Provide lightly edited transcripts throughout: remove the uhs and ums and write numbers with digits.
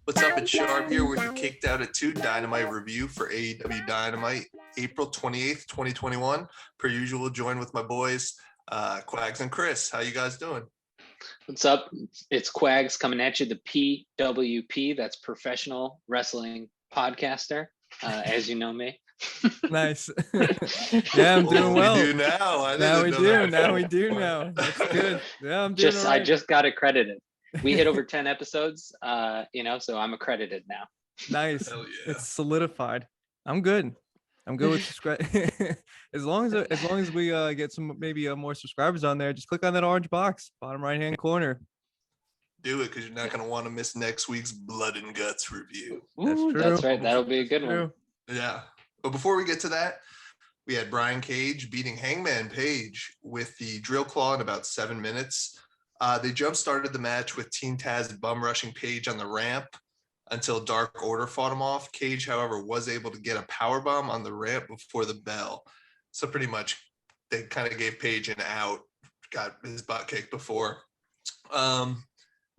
What's up? It's Sharp here with your Kicked Out at 2 Dynamite review for AEW Dynamite, April 28th, 2021. Per usual, joined with my boys, Quags and Chris. How you guys doing? What's up? It's Quags coming at you, the PWP, that's Professional Wrestling Podcaster, as you know me. Nice. Yeah, I'm doing well. We do now. Now we do now. That's good. Yeah, I'm doing all right. I just got accredited. We hit over 10 episodes, so I'm accredited now. Nice. Hell yeah. It's solidified. I'm good with subscribe. as long as we get some maybe more subscribers on there, just click on that orange box, bottom right hand corner. Do it because you're not going to want to miss next week's Blood and Guts review. That's true. That's right. That'll be a good one. Yeah. But before we get to that, we had Brian Cage beating Hangman Page with the drill claw in about 7 minutes. They jump-started the match with Team Taz bum rushing Page on the ramp until Dark Order fought him off. Cage, however, was able to get a powerbomb on the ramp before the bell. So pretty much they kind of gave Page an out, got his butt kicked before.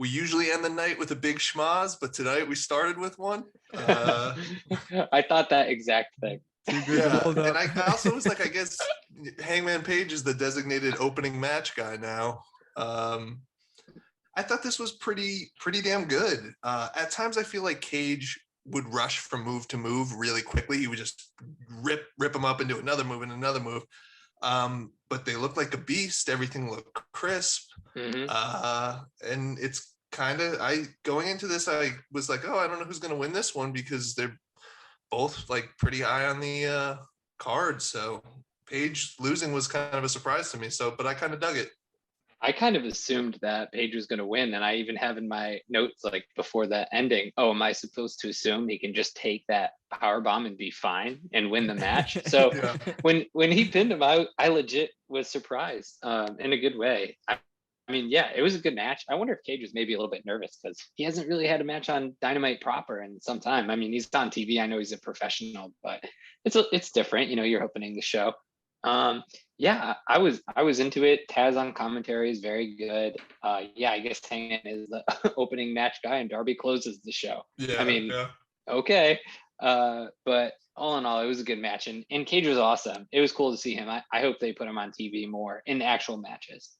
We usually end the night with a big schmaz, but tonight we started with one. I thought that exact thing. Yeah, and I also was like, I guess Hangman Page is the designated opening match guy now. I thought this was pretty damn good. At times I feel like Cage would rush from move to move really quickly. He would just rip him up into another move and another move. But they looked like a beast. Everything looked crisp. Mm-hmm. And it's kind of, going into this, I was like, oh, I don't know who's going to win this one because they're both like pretty high on the card. So Page losing was kind of a surprise to me. But I kind of dug it. I kind of assumed that Page was going to win, and I even have in my notes, like before the ending, oh, am I supposed to assume he can just take that power bomb and be fine and win the match? So Yeah. when he pinned him, I legit was surprised in a good way. I mean, yeah, it was a good match. I wonder if Cage was maybe a little bit nervous because he hasn't really had a match on Dynamite proper in some time. I mean, he's on TV. I know he's a professional, but it's different. You're opening the show. Yeah, I was into it. Taz on commentary is very good. I guess Hangman is the opening match guy and Darby closes the show. Yeah, I mean, yeah. Okay. But all in all, it was a good match, and Cage was awesome. It was cool to see him. I hope they put him on TV more in actual matches.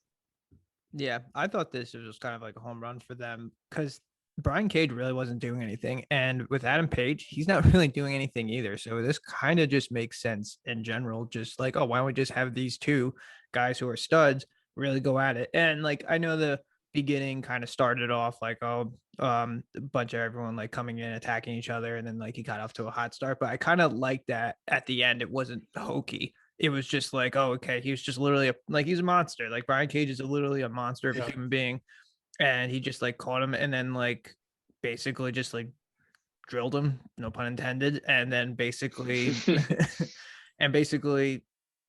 Yeah, I thought this was kind of like a home run for them because Brian Cage really wasn't doing anything. And with Adam Page, he's not really doing anything either. So this kind of just makes sense in general. Just like, oh, why don't we just have these two guys who are studs really go at it? And like, I know the beginning kind of started off like, a bunch of everyone like coming in, attacking each other. And then like he got off to a hot start. But I kind of like that at the end, it wasn't hokey. It was just like, oh, okay. He was just literally he's a monster. Like Brian Cage is literally a monster of a human being. And he just like caught him and then like basically just like drilled him, no pun intended. And then basically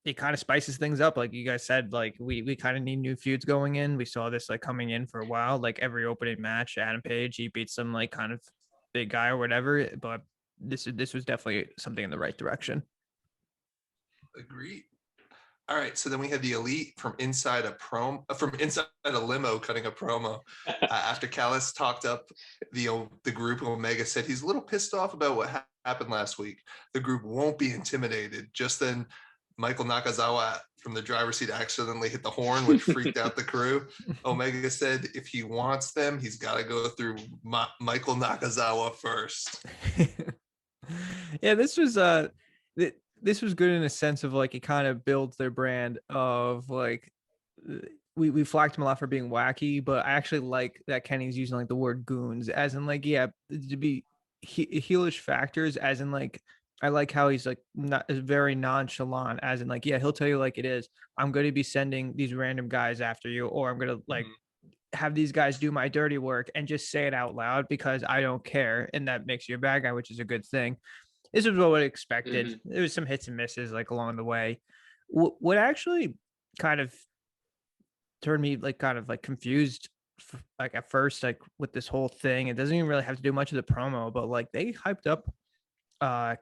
it kind of spices things up. Like you guys said, like we kind of need new feuds going in. We saw this like coming in for a while, like every opening match, Adam Page, he beats some like kind of big guy or whatever. But this was definitely something in the right direction. Agreed. All right, so then we had the Elite from inside a limo cutting a promo after Callis talked up the group. Omega said he's a little pissed off about what happened last week. The group won't be intimidated. Just then, Michael Nakazawa from the driver's seat accidentally hit the horn, which freaked out the crew. Omega said if he wants them, he's got to go through Michael Nakazawa first. Yeah, this was good in a sense of like it kind of builds their brand of like we flagged him a lot for being wacky, but I actually like that Kenny's using like the word goons as in like, yeah, to be heelish factors as in like, I like how he's like not very nonchalant as in like, yeah, he'll tell you like it is. I'm going to be sending these random guys after you, or I'm going to like have these guys do my dirty work and just say it out loud because I don't care. And that makes you a bad guy, which is a good thing. This was what I expected. Mm-hmm. There was some hits and misses like along the way. What actually kind of turned me like kind of like confused like at first, like with this whole thing, it doesn't even really have to do much of the promo, but like they hyped up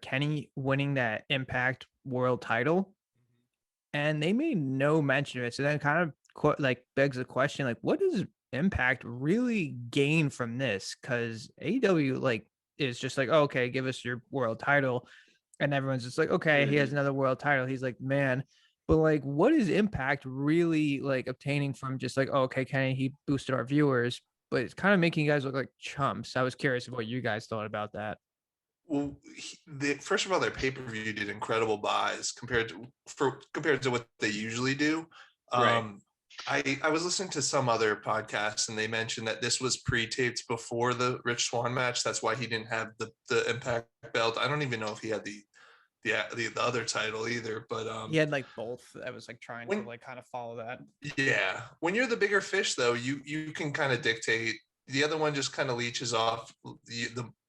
Kenny winning that Impact World title and they made no mention of it. So then kind of like begs the question, like what does Impact really gain from this? Because AEW like is just like, oh, okay, give us your world title, and everyone's just like, okay, he has another world title. He's like, man, but like, what is Impact really like obtaining from just like, oh, okay, Kenny, he boosted our viewers, but it's kind of making you guys look like chumps. I was curious of what you guys thought about that. Well, first of all, their pay-per-view did incredible buys compared to what they usually do. Right. I was listening to some other podcast and they mentioned that this was pre-taped before the Rich Swann match. That's why he didn't have the Impact belt. I don't even know if he had the other title either. But He had like both. I was like trying to when like kind of follow that. yeah, when you're the bigger fish though, you can kind of dictate. The other one just kind of leeches off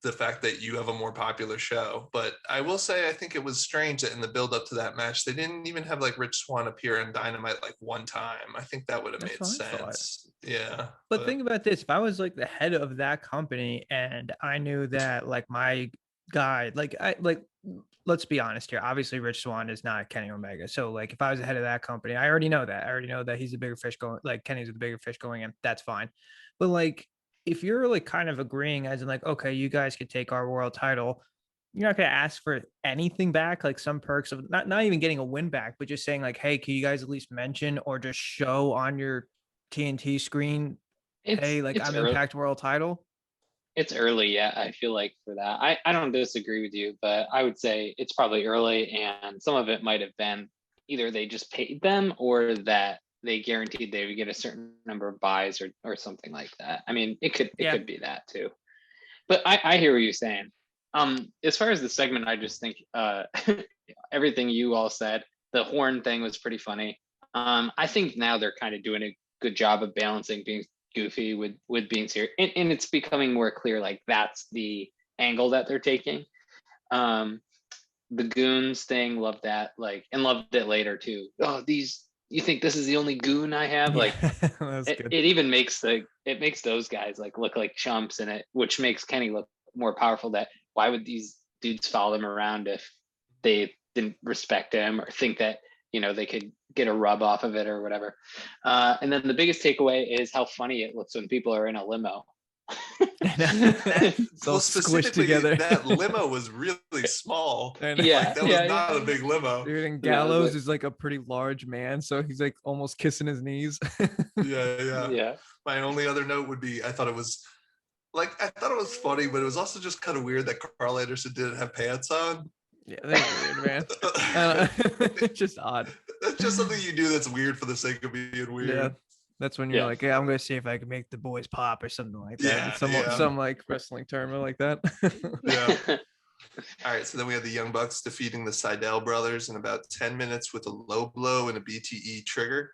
the fact that you have a more popular show. But I will say, I think it was strange that in the build up to that match, they didn't even have like Rich Swann appear on Dynamite like one time. I think that would have That's made what I thought. sense. Yeah. But think about this: if I was like the head of that company and I knew that like my guy, like I like, let's be honest here. Obviously, Rich Swann is not Kenny Omega. So like, if I was the head of that company, I already know that. I already know that he's a bigger fish going. Like Kenny's the bigger fish going in. That's fine. But like, if you're like kind of agreeing as in like, okay, you guys could take our world title. You're not going to ask for anything back, like some perks of not even getting a win back, but just saying like, hey, can you guys at least mention or just show on your TNT screen, hey, like It's I'm early. Impact World title? It's early yet, I feel like, for that. I don't disagree with you, but I would say it's probably early, and some of it might have been either they just paid them or that they guaranteed they would get a certain number of buys or something like that. I mean, it could be that too. But I hear what you're saying. As far as the segment, I just think everything you all said, the horn thing was pretty funny. I think now they're kind of doing a good job of balancing being goofy with being serious, and it's becoming more clear like that's the angle that they're taking. The goons thing, loved that, like, and loved it later too. Oh, these, you think this is the only goon I have? Yeah, Like, that's good. it even makes it makes those guys like look like chumps in it, which makes Kenny look more powerful. That why would these dudes follow him around if they didn't respect him or think that they could get a rub off of it or whatever. And then the biggest takeaway is how funny it looks when people are in a limo. It's all squished together. That limo was really small. Yeah, like, that was not a big limo. Dude, and Gallows is like a pretty large man, so he's like almost kissing his knees. Yeah. My only other note would be I thought it was funny, but it was also just kind of weird that Carl Anderson didn't have pants on. Yeah, that's weird, man. It's just odd. That's just something you do that's weird for the sake of being weird. Yeah. That's when you're like, yeah, I'm gonna see if I can make the boys pop or something like that. Yeah, some like wrestling term like that. Yeah. All right, so then we had the Young Bucks defeating the Seidel brothers in about 10 minutes with a low blow and a BTE trigger.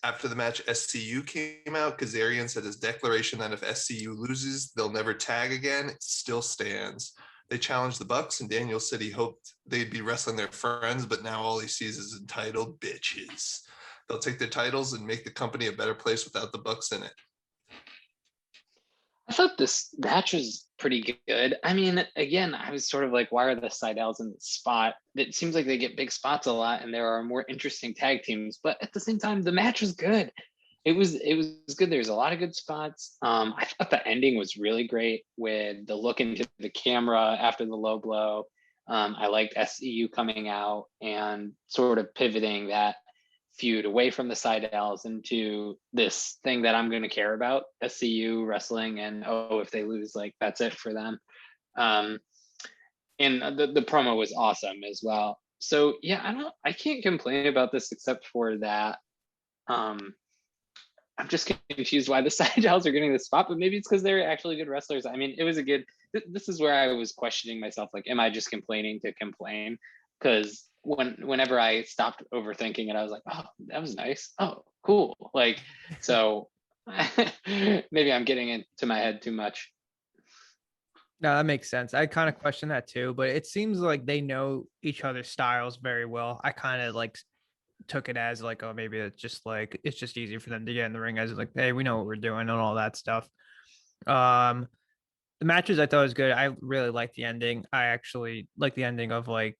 After the match, SCU came out. Kazarian said his declaration that if SCU loses, they'll never tag again. It still stands. They challenged the Bucks, and Daniel said he hoped they'd be wrestling their friends, but now all he sees is entitled bitches. They'll take their titles and make the company a better place without the Bucks in it. I thought this match was pretty good. I mean, again, I was sort of like, why are the Seidels in the spot? It seems like they get big spots a lot, and there are more interesting tag teams. But at the same time, the match was good. It was good. There's a lot of good spots. I thought the ending was really great with the look into the camera after the low blow. I liked SCU coming out and sort of pivoting that feud away from the Seidels into this thing that I'm going to care about, SCU wrestling, and if they lose, like, that's it for them. And the promo was awesome as well. So yeah, I can't complain about this except for that I'm just confused why the Seidels are getting the spot, but maybe it's because they're actually good wrestlers. I mean, it was a good, this is where I was questioning myself, like, am I just complaining to complain? Because whenever I stopped overthinking it, I was like, oh, that was nice. Oh, cool. Like, so maybe I'm getting into my head too much. No, that makes sense. I kind of question that too, but it seems like they know each other's styles very well. I kind of like took it as like, oh, maybe it's just easier for them to get in the ring as like, hey, we know what we're doing and all that stuff. The matches I thought was good. I really liked the ending. I actually like the ending of like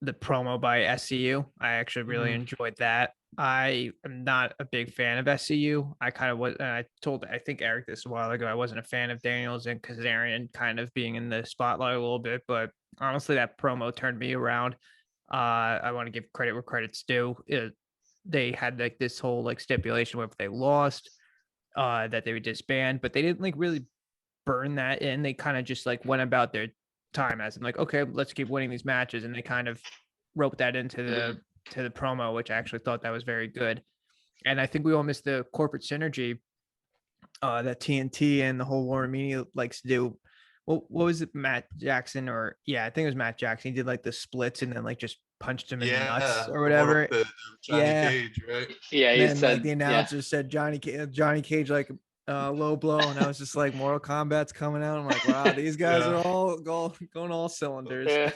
the promo by SCU. I actually really enjoyed that. I am not a big fan of SCU. I kind of was, and I think Eric this a while ago. I wasn't a fan of Daniels and Kazarian kind of being in the spotlight a little bit, but honestly, that promo turned me around. I want to give credit where credit's due. They had like this whole like stipulation where if they lost, that they would disband, but they didn't like really burn that in. They kind of just like went about their time as in like, okay, let's keep winning these matches, and they kind of wrote that into the promo, which I actually thought that was very good. And I think we all missed the corporate synergy that TNT and the whole War Media likes to do. What was it, Matt Jackson? Or yeah, I think it was Matt Jackson. He did like the splits and then like just punched him in the nuts or the one whatever. with the Johnny Yeah. Cage, right? Yeah, And he then said, like the announcer said Johnny Cage like low blow, and I was just like Mortal Kombat's coming out. I'm like, wow, these guys are all going all cylinders. Yeah.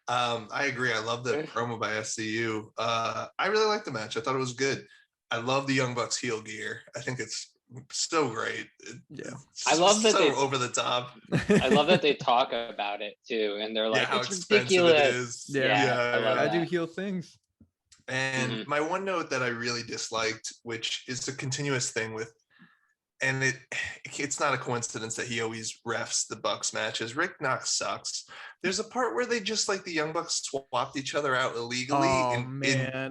I agree. I love the promo by SCU. I really like the match. I thought it was good. I love the Young Bucks heel gear. I think it's so great. Yeah. I love that so they over the top. I love that they talk about it too, and they're like, how it's expensive ridiculous. it is. Yeah, I love I that. do heel things. And my one note that I really disliked, which is a continuous thing with, and it's not a coincidence that he always refs the Bucks matches. Rick Knox sucks. There's a part where they just like the Young Bucks swapped each other out illegally, and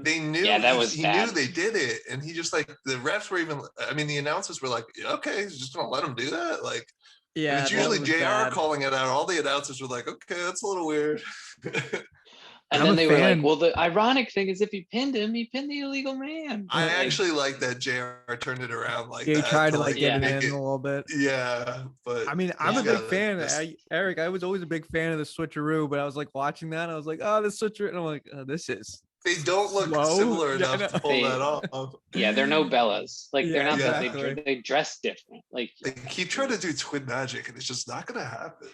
they knew he knew they did it, and he just like the refs were even. I mean, the announcers were like, okay, he's just gonna let him do that, like. Yeah, and it's usually JR bad. calling it out. All the announcers were like, okay, that's a little weird. And then they were like, well, the ironic thing is if he pinned him, he pinned the illegal man. I actually like that JR turned it around like that. He tried to like get it in a little bit. Yeah, but I mean, I'm a big fan. Eric, I was always a big fan of the switcheroo, but I was like watching that, and I was like, oh, the switcheroo, and I'm like, oh, this is. They don't look similar enough to pull that off. Yeah, they're no Bellas. Like they're not exactly. they dress different. Like they keep trying to do twin magic, and it's just not gonna happen.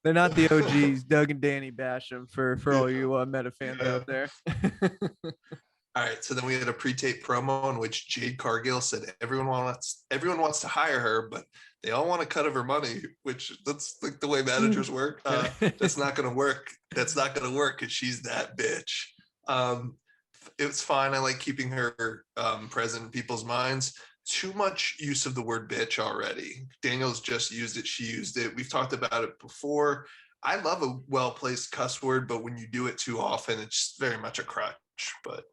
They're not the OGs. Doug and Danny Basham for all you meta fans out there. All right, so then we had a pre-tape promo in which Jade Cargill said everyone wants to hire her, but they all want to cut of her money, which that's like the way managers work. That's not going to work. That's not going to work because she's that bitch. It's fine. I like keeping her present in people's minds. Too much use of the word bitch already. Daniel's just used it. She used it. We've talked about it before. I love a well-placed cuss word, but when you do it too often, it's very much a crutch. But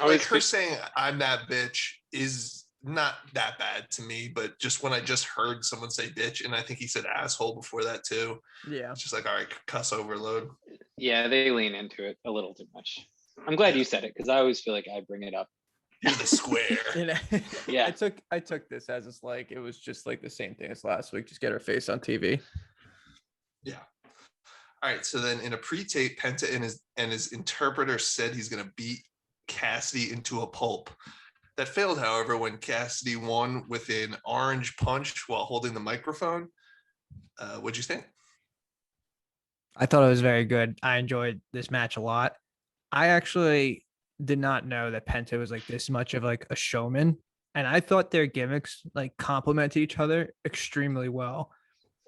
like her saying I'm that bitch is not that bad to me, but just when I just heard someone say bitch, and I think he said asshole before that too. Yeah. It's just like, all right, cuss overload. Yeah, they lean into it a little too much. I'm glad you said it because I always feel like I bring it up. You're the square. Yeah. I took this as it's like it was just like the same thing as last week. Just get her face on TV. Yeah. All right. So then in a pre-tape, Penta and his interpreter said he's gonna beat Cassidy into a pulp. That failed, however, when Cassidy won with an orange punch while holding the microphone. What'd you think? I thought it was very good. I enjoyed this match a lot. I actually did not know that Penta was like this much of like a showman, and I thought their gimmicks like complemented each other extremely well.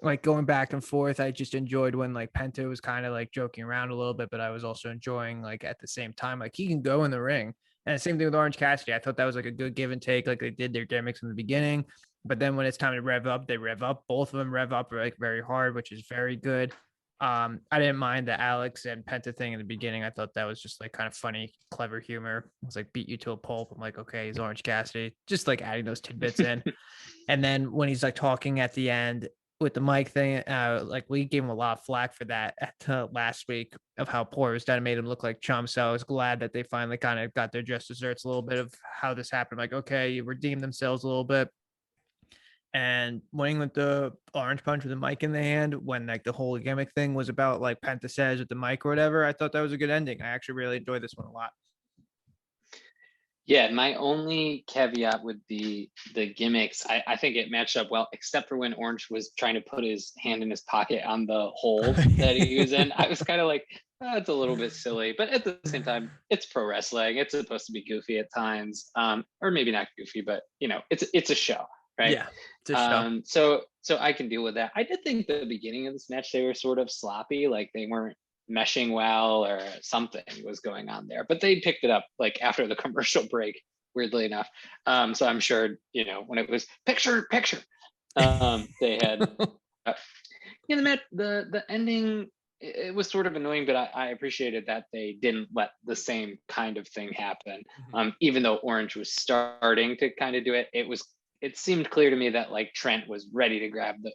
Like going back and forth, I just enjoyed when like Penta was kind of like joking around a little bit, but I was also enjoying like at the same time, like he can go in the ring. And the same thing with Orange Cassidy. I thought that was like a good give and take. Like they did their gimmicks in the beginning, but then when it's time to rev up, they rev up. Both of them rev up like very hard, which is very good. I didn't mind the Alex and Penta thing in the beginning. I thought that was just like kind of funny, clever humor. It was like beat you to a pulp. I'm like, okay, he's Orange Cassidy, just like adding those tidbits in. And then when he's like talking at the end with the mic thing, like we gave him a lot of flack for that at last week of how poor it was done. It made him look like chump. So I was glad that they finally kind of got their just desserts a little bit of how this happened. Like, okay, you redeemed themselves a little bit. And winning with the orange punch with the mic in the hand when like the whole gimmick thing was about like Penta says with the mic or whatever, I thought that was a good ending. I actually really enjoyed this one a lot. Yeah, my only caveat would be the gimmicks. I think it matched up well, except for when Orange was trying to put his hand in his pocket on the hole that he was in. I was kind of like, it's a little bit silly, but at the same time, it's pro wrestling. It's supposed to be goofy at times, or maybe not goofy, but you know, it's a show, right? Yeah, it's a show. So I can deal with that. I did think the beginning of this match they were sort of sloppy, like they weren't meshing well or something was going on there. But they picked it up like after the commercial break, weirdly enough. So I'm sure, when it was picture, they had the ending, it was sort of annoying, but I appreciated that they didn't let the same kind of thing happen. Even though Orange was starting to kind of do it, it seemed clear to me that like Trent was ready to grab the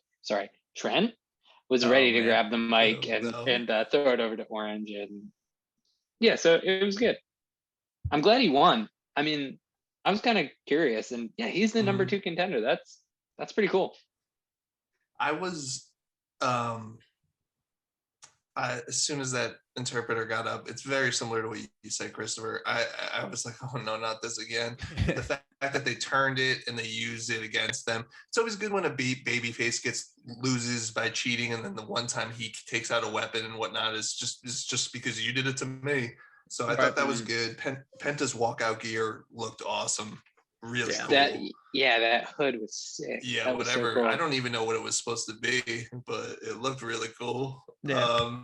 mic and throw it over to Orange. And yeah, so it was good. I'm glad he won. I mean, I was kind of curious, and yeah, he's the number 2 contender. That's pretty cool. I was as soon as that interpreter got up, it's very similar to what you said, Christopher. I was like, oh no, not this again. The fact that they turned it and they used it against them. It's always good when a babyface loses by cheating, and then the one time he takes out a weapon and whatnot is just because you did it to me. So I thought that was good. Penta's walkout gear looked awesome. Really cool. That hood was sick. Yeah, that whatever. Was so cool. I don't even know what it was supposed to be, but it looked really cool. Yeah.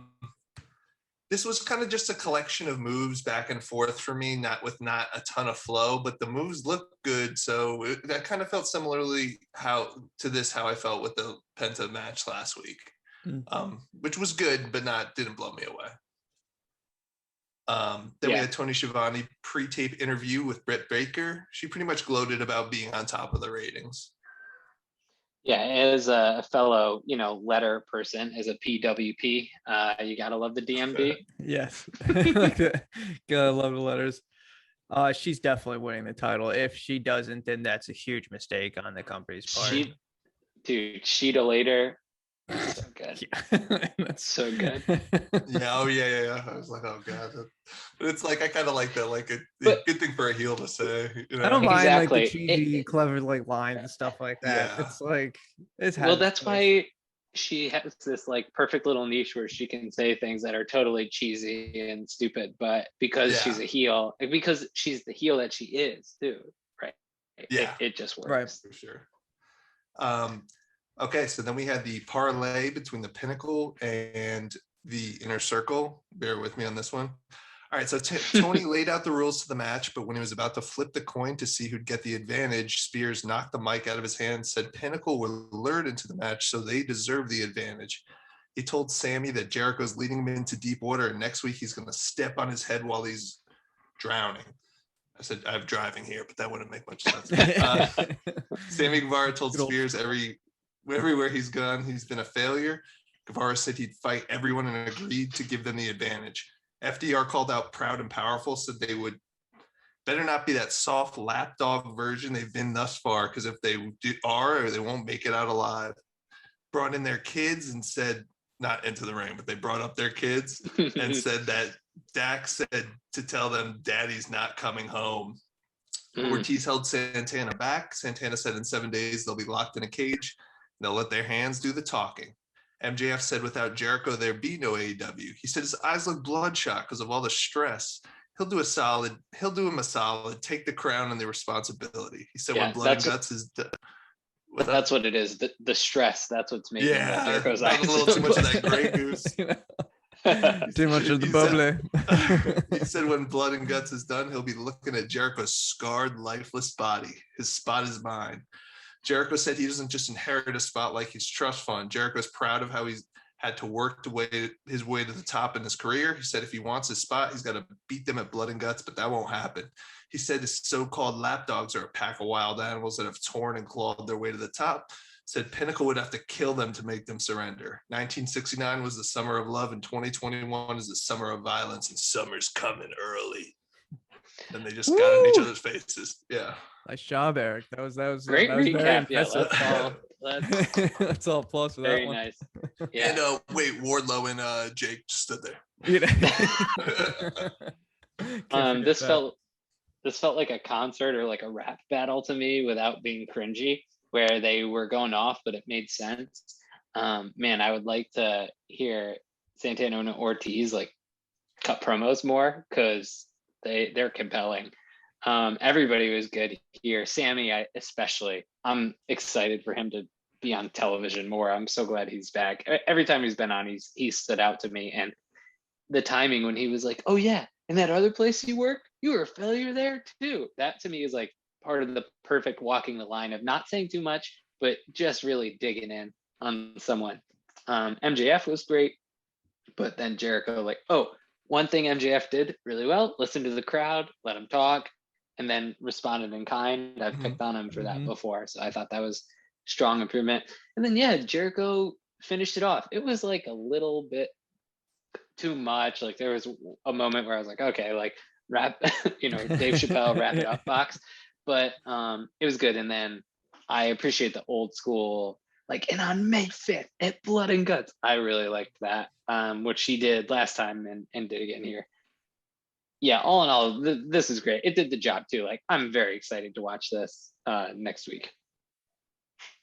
This was kind of just a collection of moves back and forth for me, not a ton of flow, but the moves looked good. So that kind of felt similarly how I felt with the Penta match last week, which was good, but didn't blow me away. Then we had Tony Schiavone pre-tape interview with Britt Baker. She pretty much gloated about being on top of the ratings. Yeah, as a fellow, letter person, as a PWP, you gotta love the DMD. Yes, gotta love the letters. She's definitely winning the title. If she doesn't, then that's a huge mistake on the company's part. Sheeta later. So good. Yeah. That's so good. Yeah. I was like, oh god. But it's like I kind of like that, like a good thing for a heel to say. I don't mind exactly. like the cheesy, clever like lines and stuff like that. Yeah. It's like that's why she has this like perfect little niche where she can say things that are totally cheesy and stupid, but because she's a heel, because she's the heel that she is too, right? Yeah, it just works. Right, for sure. Okay, so then we had the parlay between the Pinnacle and the Inner Circle. Bear with me on this one. All right, so Tony laid out the rules to the match, but when he was about to flip the coin to see who'd get the advantage, Spears knocked the mic out of his hand and said Pinnacle were lured into the match, so they deserve the advantage. He told Sammy that Jericho's leading him into deep water, and next week he's going to step on his head while he's drowning. I said, I'm driving here, but that wouldn't make much sense. Sammy Guevara told Spears everywhere he's gone, he's been a failure. Guevara said he'd fight everyone and agreed to give them the advantage. FDR called out Proud and Powerful, said they would better not be that soft lapdog version they've been thus far, because if they are, they won't make it out alive. Brought in their kids and said, not into the ring, but they brought up their kids and said that Dax said to tell them daddy's not coming home. Ortiz held Santana back. Santana said in 7 days they'll be locked in a cage. They'll let their hands do the talking. MJF said without Jericho, there'd be no AEW. He said his eyes look bloodshot because of all the stress. He'll do him a solid, take the crown and the responsibility. He said when Blood and Guts is done. That's what it is. The stress. That's what's making Jericho's eyes. That was a little too much of that Grey Goose. Too much of the bubbly. He said when Blood and Guts is done, he'll be looking at Jericho's scarred, lifeless body. His spot is mine. Jericho said he doesn't just inherit a spot like his trust fund. Jericho's proud of how he's had to work his way to the top in his career. He said if he wants his spot, he's got to beat them at Blood and Guts, but that won't happen. He said his so-called lapdogs are a pack of wild animals that have torn and clawed their way to the top. Said Pinnacle would have to kill them to make them surrender. 1969 was the summer of love, and 2021 is the summer of violence, and summer's coming early. And they just got in each other's faces. Yeah. Nice job, Eric. That was great recap. Yeah, that's all plus for very that one. Nice. Yeah. And Wardlow and Jake just stood there. This felt like a concert or like a rap battle to me without being cringy, where they were going off, but it made sense. Man, I would like to hear Santana and Ortiz like cut promos more, because they're compelling. Everybody was good here. Sammy, especially. I'm excited for him to be on television more. I'm so glad he's back. Every time he's been on, he's stood out to me. And the timing when he was like, "Oh yeah, and that other place you work, you were a failure there too." That to me is like part of the perfect walking the line of not saying too much, but just really digging in on someone. MJF was great, but then Jericho, like, oh, one thing MJF did really well: listen to the crowd, let him talk, and then responded in kind. I've picked on him for that before, so I thought that was strong improvement. And then yeah, Jericho finished it off. It was like a little bit too much. Like there was a moment where I was like, okay, like wrap, Dave Chappelle, wrap it up box. But it was good. And then I appreciate the old school, like, and on May 5th at Blood and Guts. I really liked that, what she did last time and did again here. Yeah, all in all, this is great. It did the job too. Like, I'm very excited to watch this next week.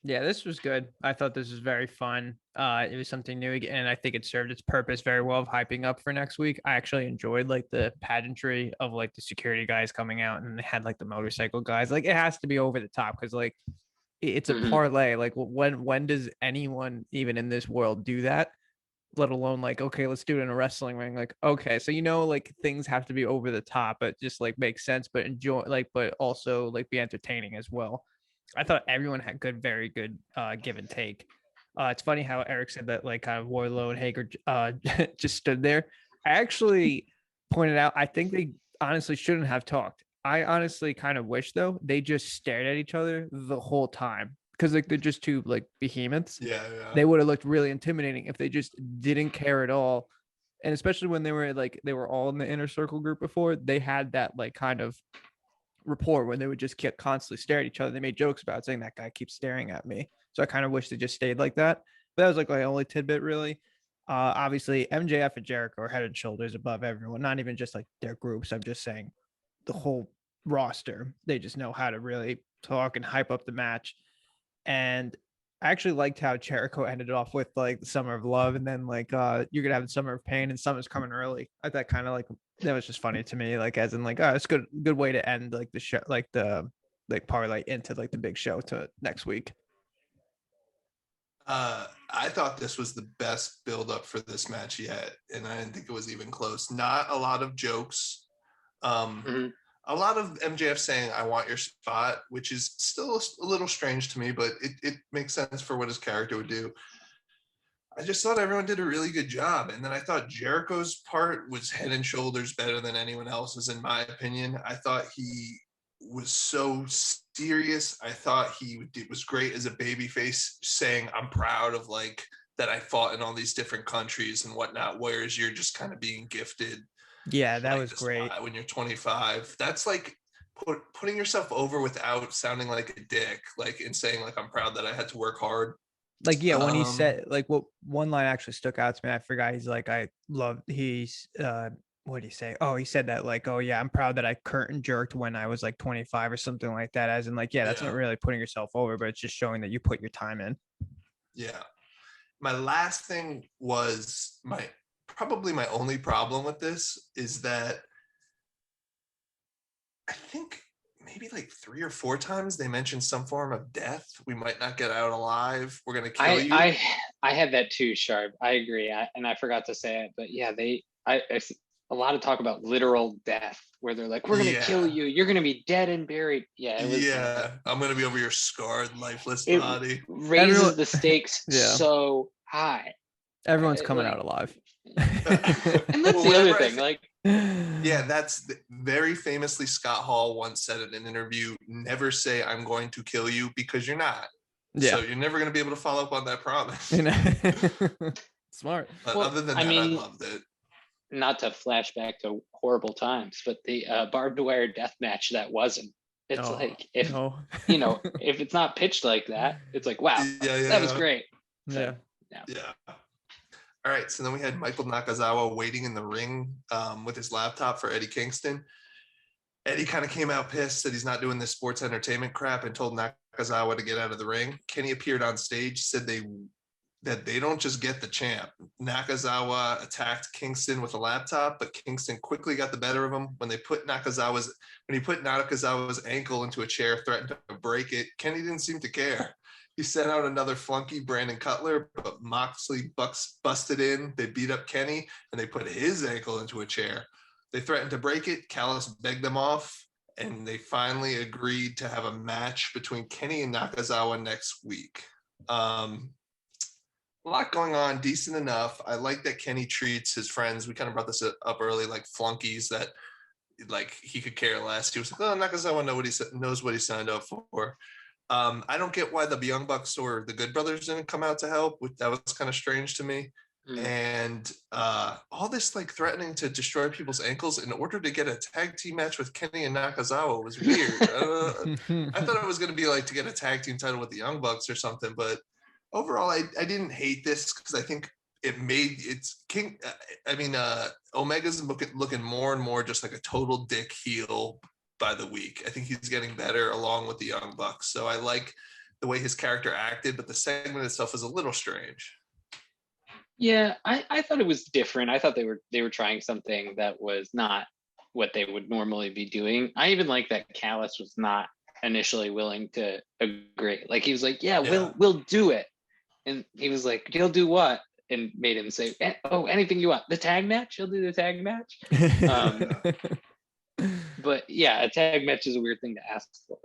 Yeah, this was good. I thought this was very fun. It was something new, and I think it served its purpose very well of hyping up for next week. I actually enjoyed like the pageantry of like the security guys coming out, and they had like the motorcycle guys. Like it has to be over the top because like it's a parlay. Like when does anyone even in this world do that? Let alone like, okay, let's do it in a wrestling ring. Like, okay, so like things have to be over the top, but just like make sense, but enjoy but also like be entertaining as well. I thought everyone had very good give and take. It's funny how Eric said that like kind of Wardlow and Hager just stood there. I actually pointed out I think they honestly shouldn't have talked. I honestly kind of wish though they just stared at each other the whole time because like they're just two like behemoths. Yeah. They would have looked really intimidating if they just didn't care at all. And especially when they were all in the inner circle group before, they had that like kind of rapport when they would just keep constantly stare at each other. They made jokes about saying that guy keeps staring at me. So I kind of wish they just stayed like that. But that was like my only tidbit really. Obviously MJF and Jericho are head and shoulders above everyone, not even just like their groups. I'm just saying the whole roster. They just know how to really talk and hype up the match. And I actually liked how Jericho ended off with like the Summer of Love, and then like you're gonna have the Summer of Pain, and Summer's coming early. I thought kind of like that was just funny to me, like as in like it's good way to end like the show, like the parlay into like the big show to next week. I thought this was the best build up for this match yet, and I didn't think it was even close. Not a lot of jokes. A lot of MJF saying, "I want your spot," which is still a little strange to me, but it makes sense for what his character would do. I just thought everyone did a really good job. And then I thought Jericho's part was head and shoulders better than anyone else's, in my opinion. I thought he was so serious. I thought it was great as a babyface saying, "I'm proud of like that I fought in all these different countries and whatnot," whereas you're just kind of being gifted. Yeah, that was great. When you're 25, that's like putting yourself over without sounding like a dick, like and saying like, "I'm proud that I had to work hard." Like, yeah, when he said like what one line actually stuck out to me, I forgot. He's like, what did he say? Oh, he said that like, "Oh yeah, I'm proud that I curtain jerked when I was like 25 or something like that." As in like, yeah, that's not really putting yourself over, but it's just showing that you put your time in. Yeah. My last thing was probably my only problem with this is that I think maybe like 3 or 4 times they mentioned some form of death. We might not get out alive. We're gonna kill you. I had that too, Sharp. I agree. And I forgot to say it, but yeah, a lot of talk about literal death where they're like, "We're gonna kill you. You're gonna be dead and buried." Yeah, it was. I'm gonna be over your scarred, lifeless body. Raises the stakes so high. Everyone's coming out alive. And that's the other thing. Like, yeah, that's very famously Scott Hall once said in an interview, "Never say I'm going to kill you because you're not." Yeah. So you're never going to be able to follow up on that promise. Smart. But other than that, I loved it. Not to flash back to horrible times, but the barbed wire death match that wasn't. It's like if if it's not pitched like that, it's like, wow, that was great. Yeah. All right, so then we had Michael Nakazawa waiting in the ring with his laptop for Eddie Kingston. Eddie kind of came out pissed that he's not doing this sports entertainment crap and told Nakazawa to get out of the ring. Kenny appeared on stage, said that they don't just get the champ. Nakazawa attacked Kingston with a laptop, but Kingston quickly got the better of him. When he put Nakazawa's ankle into a chair, threatened to break it, Kenny didn't seem to care. He sent out another flunky, Brandon Cutler, but Moxley busted in. They beat up Kenny, and they put his ankle into a chair. They threatened to break it. Callis begged them off, and they finally agreed to have a match between Kenny and Nakazawa next week. A lot going on, decent enough. I like that Kenny treats his friends. We kind of brought this up early, like flunkies that like he could care less. He was like, oh, Nakazawa knows what he signed up for. I don't get why the Young Bucks or the Good Brothers didn't come out to help. That was kind of strange to me. And all this like threatening to destroy people's ankles in order to get a tag team match with Kenny and Nakazawa was weird. I thought it was going to be like to get a tag team title with the Young Bucks or something. But overall, I didn't hate this because I think it made it's King. Omega's looking more and more just like a total dick heel by the week. I think he's getting better along with the Young Bucks. So I like the way his character acted, but the segment itself was a little strange. Yeah, I thought it was different. I thought they were trying something that was not what they would normally be doing. I even like that Callis was not initially willing to agree. Like he was like, yeah. we'll do it. And he was like, you'll do what? And made him say, oh, anything you want. The tag match? He'll do the tag match. But yeah, a tag match is a weird thing to ask for.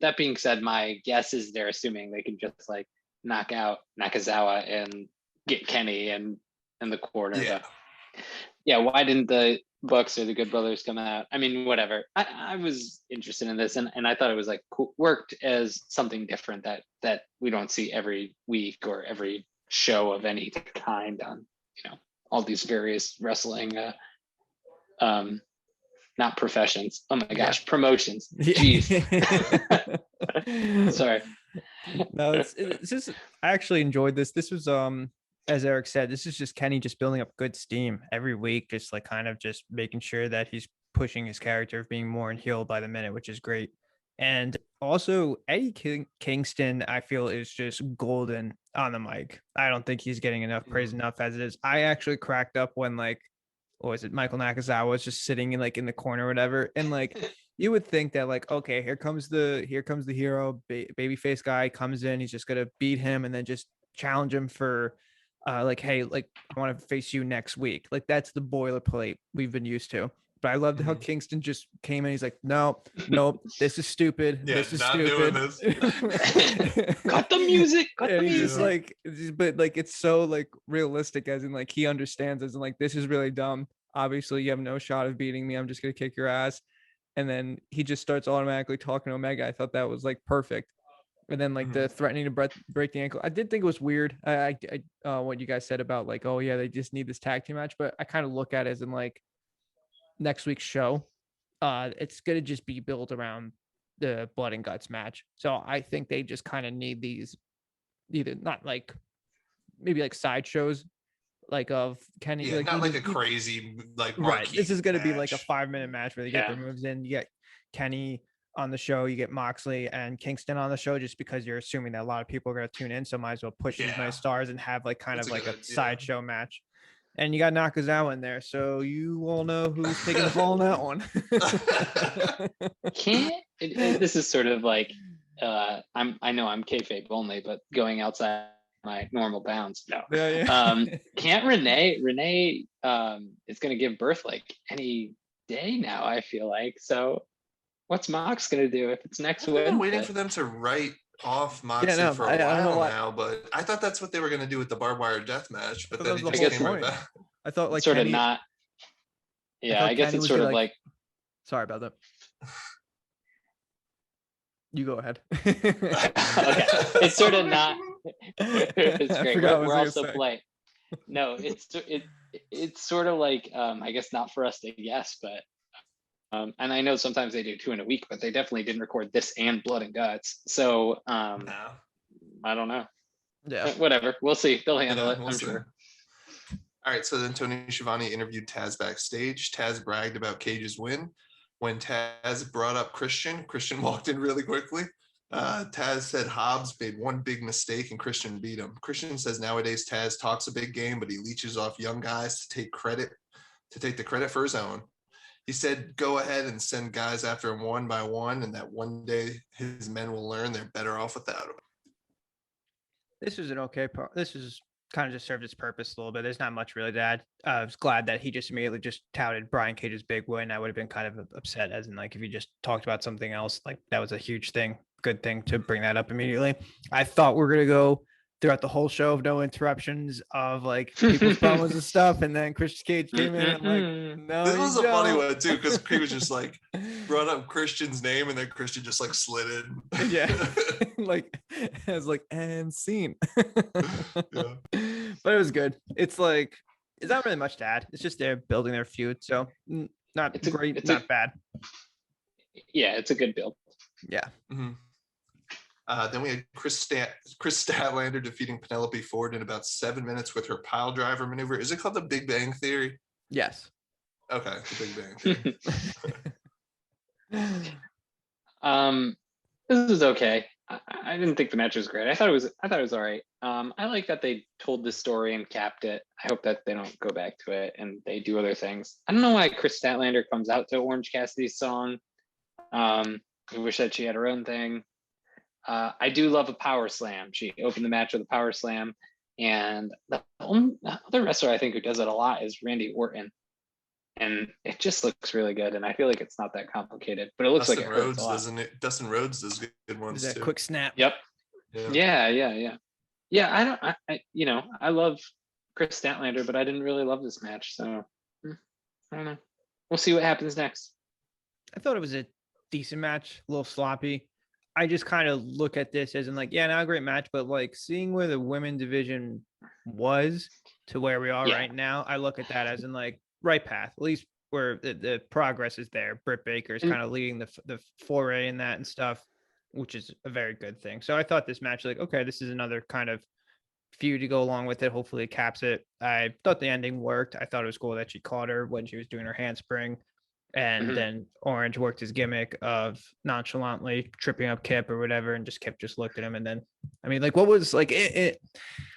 That being said, my guess is they're assuming they can just like knock out Nakazawa and get Kenny in the corner. Yeah. Yeah, why didn't the Bucks or the Good Brothers come out? I mean, whatever. I was interested in this, and I thought it was like worked as something different that we don't see every week or every show of any kind on all these various wrestling not professions. Oh my gosh, promotions. Jeez. Sorry. No, it's just I actually enjoyed this. This was as Eric said, this is just Kenny just building up good steam every week, just like kind of just making sure that he's pushing his character of being more in heel by the minute, which is great. And also Eddie Kingston, I feel, is just golden on the mic. I don't think he's getting enough praise enough as it is. I actually cracked up when like, what was it, Michael Nakazawa was just sitting in the corner or whatever, and like you would think that like, okay, here comes the hero, babyface guy comes in, he's just gonna beat him and then just challenge him for like, hey, like I want to face you next week. Like that's the boilerplate we've been used to. But I loved how Kingston just came in. He's like, nope, this is stupid. Yeah, this is not stupid. doing this. Cut the music. And he's just like, but like it's so like realistic, as in like he understands, as in like this is really dumb. Obviously, you have no shot of beating me. I'm just gonna kick your ass. And then he just starts automatically talking to Omega. I thought that was like perfect. And then like the threatening to break the ankle, I did think it was weird. I what you guys said about like, oh yeah, they just need this tag team match, but I kind of look at it as in like next week's show, it's gonna just be built around the blood and guts match. So I think they just kind of need these, either not like maybe like sideshows, like of Kenny, Yeah, like not like a crazy like right. This is gonna be like a match. 5-minute match where they get their moves in. You get Kenny on the show, you get Moxley and Kingston on the show, just because you're assuming that a lot of people are going to tune in, so might as well push as many stars and have like kind That's of like a idea. sideshow match. And you got Nakazawa in there, so you all know who's taking the ball in that one. This is sort of like I know I'm kayfabe only, but going outside my normal bounds. No. Can't Renee is going to give birth like any day now, I feel like. So what's Mox going to do if it's next week? I'm waiting for them to write off Moxley for a while now, but I thought that's what they were going to do with the barbed wire death match, but then he just came right back. I thought like sort Kenny, of not. Yeah, I guess Kenny it's sort of like. Sorry about that. You go ahead. Okay, it's sort of not. It's great. We're also polite. No, it's sort of like I guess not for us to guess, but and I know sometimes they do 2 in a week, but they definitely didn't record this and Blood and Guts. So I don't know. Yeah, whatever. We'll see. They'll handle it. I'm sure. All right. So then Tony Schiavone interviewed Taz backstage. Taz bragged about Cage's win. When Taz brought up Christian walked in really quickly. Taz said Hobbs made one big mistake and Christian beat him. Christian says nowadays Taz talks a big game, but he leeches off young guys to take the credit for his own. He said, go ahead and send guys after him one by one, and that one day his men will learn they're better off without him. This was an okay part. This was kind of just served its purpose a little bit. There's not much really to add. I was glad that he just immediately just touted Brian Cage's big win. I would have been kind of upset, as in like if he just talked about something else, like that was a huge thing. Good thing to bring that up immediately. I thought we are gonna go throughout the whole show of no interruptions of like people's promos and stuff, and then Christian Cage came in and I'm like, no, This was a funny don't. one too, because he was just like brought up Christian's name and then Christian just like slid in. Yeah. Like it was like and scene. Yeah. But it was good. It's like it's not really much to add. It's just they're building their feud. So not great, not bad. Yeah, it's a good build. Yeah. Mm-hmm. Then we had Chris Statlander defeating Penelope Ford in about 7 minutes with her pile driver maneuver. Is it called the Big Bang Theory? Yes. Okay, the Big Bang Theory. This is okay. I didn't think the match was great. I thought it was all right. I like that they told the story and capped it. I hope that they don't go back to it and they do other things. I don't know why Chris Statlander comes out to Orange Cassidy's song. I wish that she had her own thing. I do love a power slam. She opened the match with a power slam, and the other wrestler I think who does it a lot is Randy Orton, and it just looks really good. And I feel like it's not that complicated, but it looks Dustin like it Rhodes, hurts a lot. doesn't it? Dustin Rhodes does good ones Is that too. quick snap? Yep. Yeah. Yeah. I love Chris Statlander, but I didn't really love this match, so I don't know. We'll see what happens next. I thought it was a decent match, a little sloppy. I just kind of look at this as in like, yeah, not a great match, but like seeing where the women division was to where we are right now, I look at that as in like right path, at least where the progress is there. Britt Baker is kind of leading the foray in that and stuff, which is a very good thing. So I thought this match, like, okay, this is another kind of feud to go along with it. Hopefully it caps it. I thought the ending worked. I thought it was cool that she caught her when she was doing her handspring. And then Orange worked his gimmick of nonchalantly tripping up Kip or whatever, and Kip just looked at him. And then, I mean, like, what was like it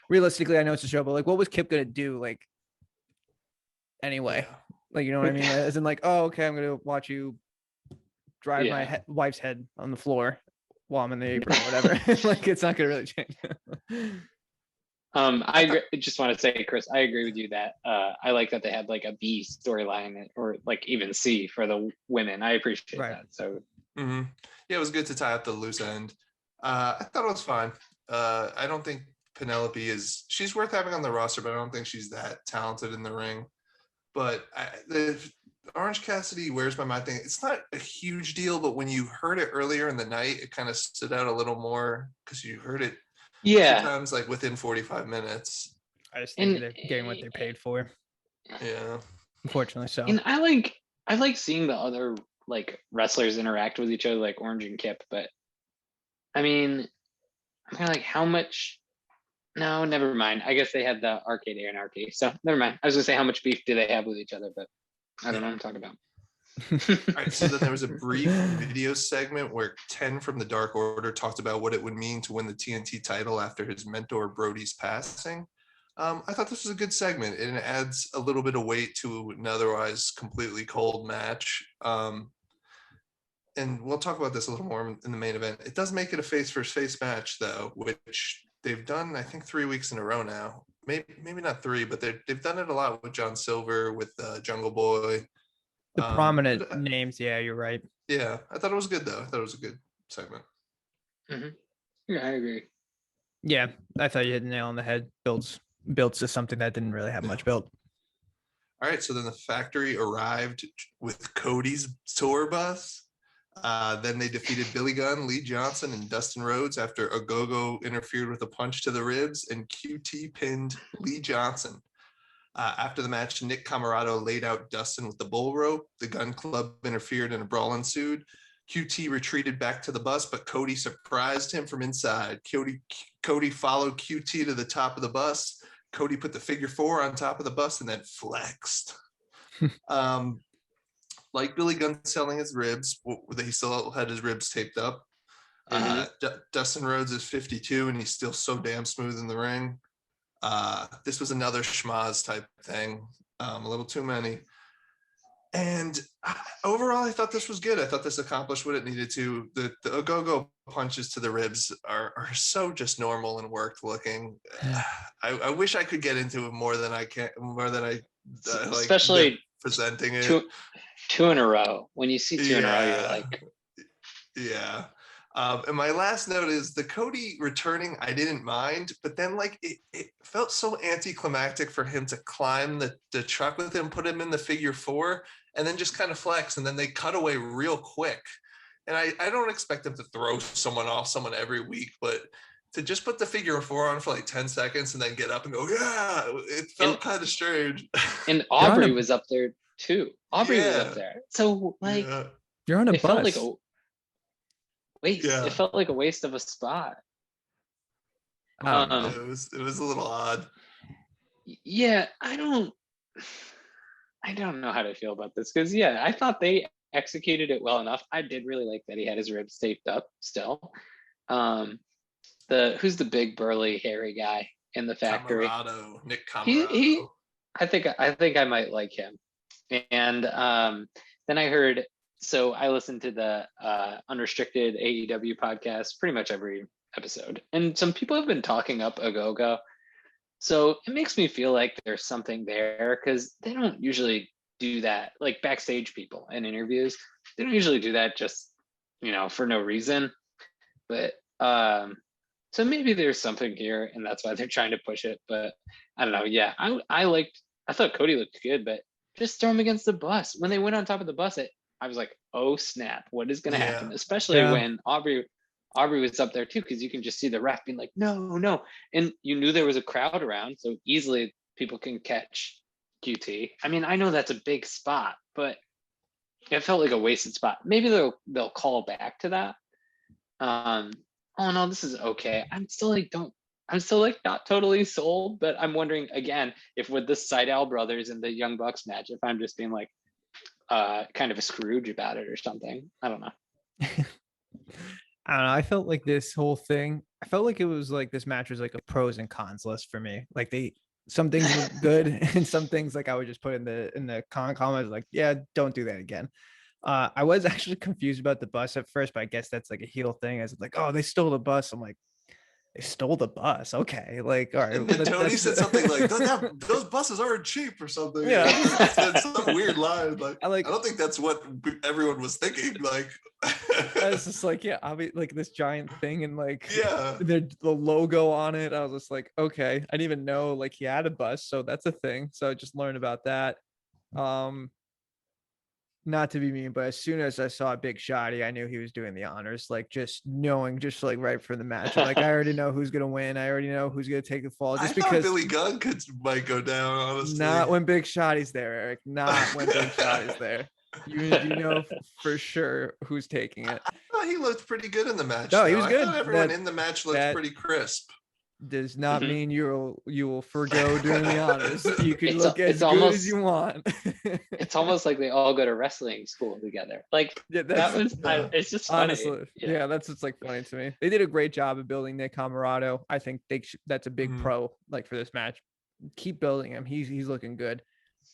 realistically, I know it's a show, but like, what was Kip gonna do? Like, anyway, like, you know what I mean? As in, like, oh, okay, I'm gonna watch you drive my wife's head on the floor while I'm in the apron or whatever. Like, it's not gonna really change. I agree. I just want to say, Chris, I agree with you that I like that they had like a B storyline or like even C for the women. I appreciate that. So yeah, it was good to tie up the loose end. I thought it was fine. I don't think Penelope she's worth having on the roster, but I don't think she's that talented in the ring. But the Orange Cassidy Where's My Mind thing, it's not a huge deal, but when you heard it earlier in the night, it kind of stood out a little more because you heard it sometimes like within 45 minutes. I just think they're getting what they're paid for. Yeah. Unfortunately so. And I like seeing the other like wrestlers interact with each other, like Orange and Kip, but I mean, I'm kind of like, how much? No, never mind. I guess they had the Arcade Anarchy, so never mind. I was gonna say, how much beef do they have with each other, but I don't know what I'm talking about. All right, so then there was a brief video segment where 10 from the Dark Order talked about what it would mean to win the TNT title after his mentor Brody's passing. I thought this was a good segment, and it adds a little bit of weight to an otherwise completely cold match. And we'll talk about this a little more in the main event. It does make it a face-versus-face match, though, which they've done, I think, 3 weeks in a row now. Maybe not 3, but they've done it a lot with John Silver, with Jungle Boy. The prominent names, yeah, you're right. Yeah, I thought it was good though. I thought it was a good segment. Yeah, I agree. Yeah, I thought you hit the nail on the head. Builds to something that didn't really have much build. All right, so then the factory arrived with Cody's tour bus. Then they defeated Billy Gunn, Lee Johnson, and Dustin Rhodes after Ogogo interfered with a punch to the ribs and QT pinned Lee Johnson. After the match, Nick Camarado laid out Dustin with the bull rope. The Gun Club interfered and a brawl ensued. QT retreated back to the bus, but Cody surprised him from inside. Cody followed QT to the top of the bus. Cody put the figure 4 on top of the bus and then flexed. Like Billy Gunn selling his ribs, he still had his ribs taped up. Dustin Rhodes is 52, and he's still so damn smooth in the ring. This was another schmaz type thing, a little too many. And overall, I thought this was good. I thought this accomplished what it needed to. The go-go punches to the ribs are so just normal and worked looking. I wish I could get into it more than I like especially presenting it. Two in a row. When you see two in a row, you're like, yeah. And my last note is the Cody returning, I didn't mind, but then like it felt so anticlimactic for him to climb the truck with him, put him in the figure 4, and then just kind of flex, and then they cut away real quick. And I don't expect them to throw someone off someone every week, but to just put the figure 4 on for like 10 seconds and then get up and go, yeah, it felt kind of strange. And Aubrey was up there too. Aubrey was up there. So like, you're on a it bus. felt like a waste. Yeah. It felt like a waste of a spot. It was a little odd. Yeah, I don't know how to feel about this, because I thought they executed it well enough. I did really like that he had his ribs taped up still. Who's the big burly hairy guy in the factory? Nick Camarado. I think I might like him. And then I heard, so I listened to the unrestricted AEW podcast pretty much every episode, and some people have been talking up Ogogo. So it makes me feel like there's something there, because they don't usually do that. Like backstage people in interviews, they don't usually do that just, for no reason. But so maybe there's something here, and that's why they're trying to push it. But I don't know. Yeah, I thought Cody looked good, but just throw him against the bus. When they went on top of the bus, I was like, oh snap, what is going to happen? Especially when Aubrey was up there too, because you can just see the ref being like, no. And you knew there was a crowd around, so easily people can catch QT. I mean, I know that's a big spot, but it felt like a wasted spot. Maybe they'll call back to that. Oh no, this is okay. I'm still like not totally sold, but I'm wondering again if with the Seidel brothers and the Young Bucks match, if I'm just being like kind of a Scrooge about it or something. I don't know. I don't know. I felt like this whole thing, I felt like it was like this match was like a pros and cons list for me. Like some things were good and some things like I would just put in the comments like, yeah, don't do that again. I was actually confused about the bus at first, but I guess that's like a heel thing. As like, oh, they stole the bus. I'm like, they stole the bus. Okay, like, all right. And then Tony said something like, "Those buses aren't cheap" or something. Yeah, said some weird line. Like, I don't think that's what everyone was thinking. Like, I was just like, yeah, I'll be like this giant thing and like, yeah, the logo on it. I was just like, okay, I didn't even know like he had a bus, so that's a thing. So I just learned about that. Not to be mean, but as soon as I saw Big Shotty, I knew he was doing the honors. Like just knowing, just like right from the match, I'm like, I already know who's gonna win. I already know who's gonna take the fall. Just because Billy Gunn might go down. Honestly, not when Big Shotty's there, Eric. Not when Big Shotty's there. You know for sure who's taking it. I thought he looked pretty good in the match. No, he was good. I thought everyone in the match looked pretty crisp. Does not mean you will forgo doing the honors. You can look as good as you want. It's almost like they all go to wrestling school together. Like it's just funny. Honestly, yeah, that's what's like funny to me. They did a great job of building Nick Camarado. I think that's a big pro like for this match. Keep building him. He's looking good.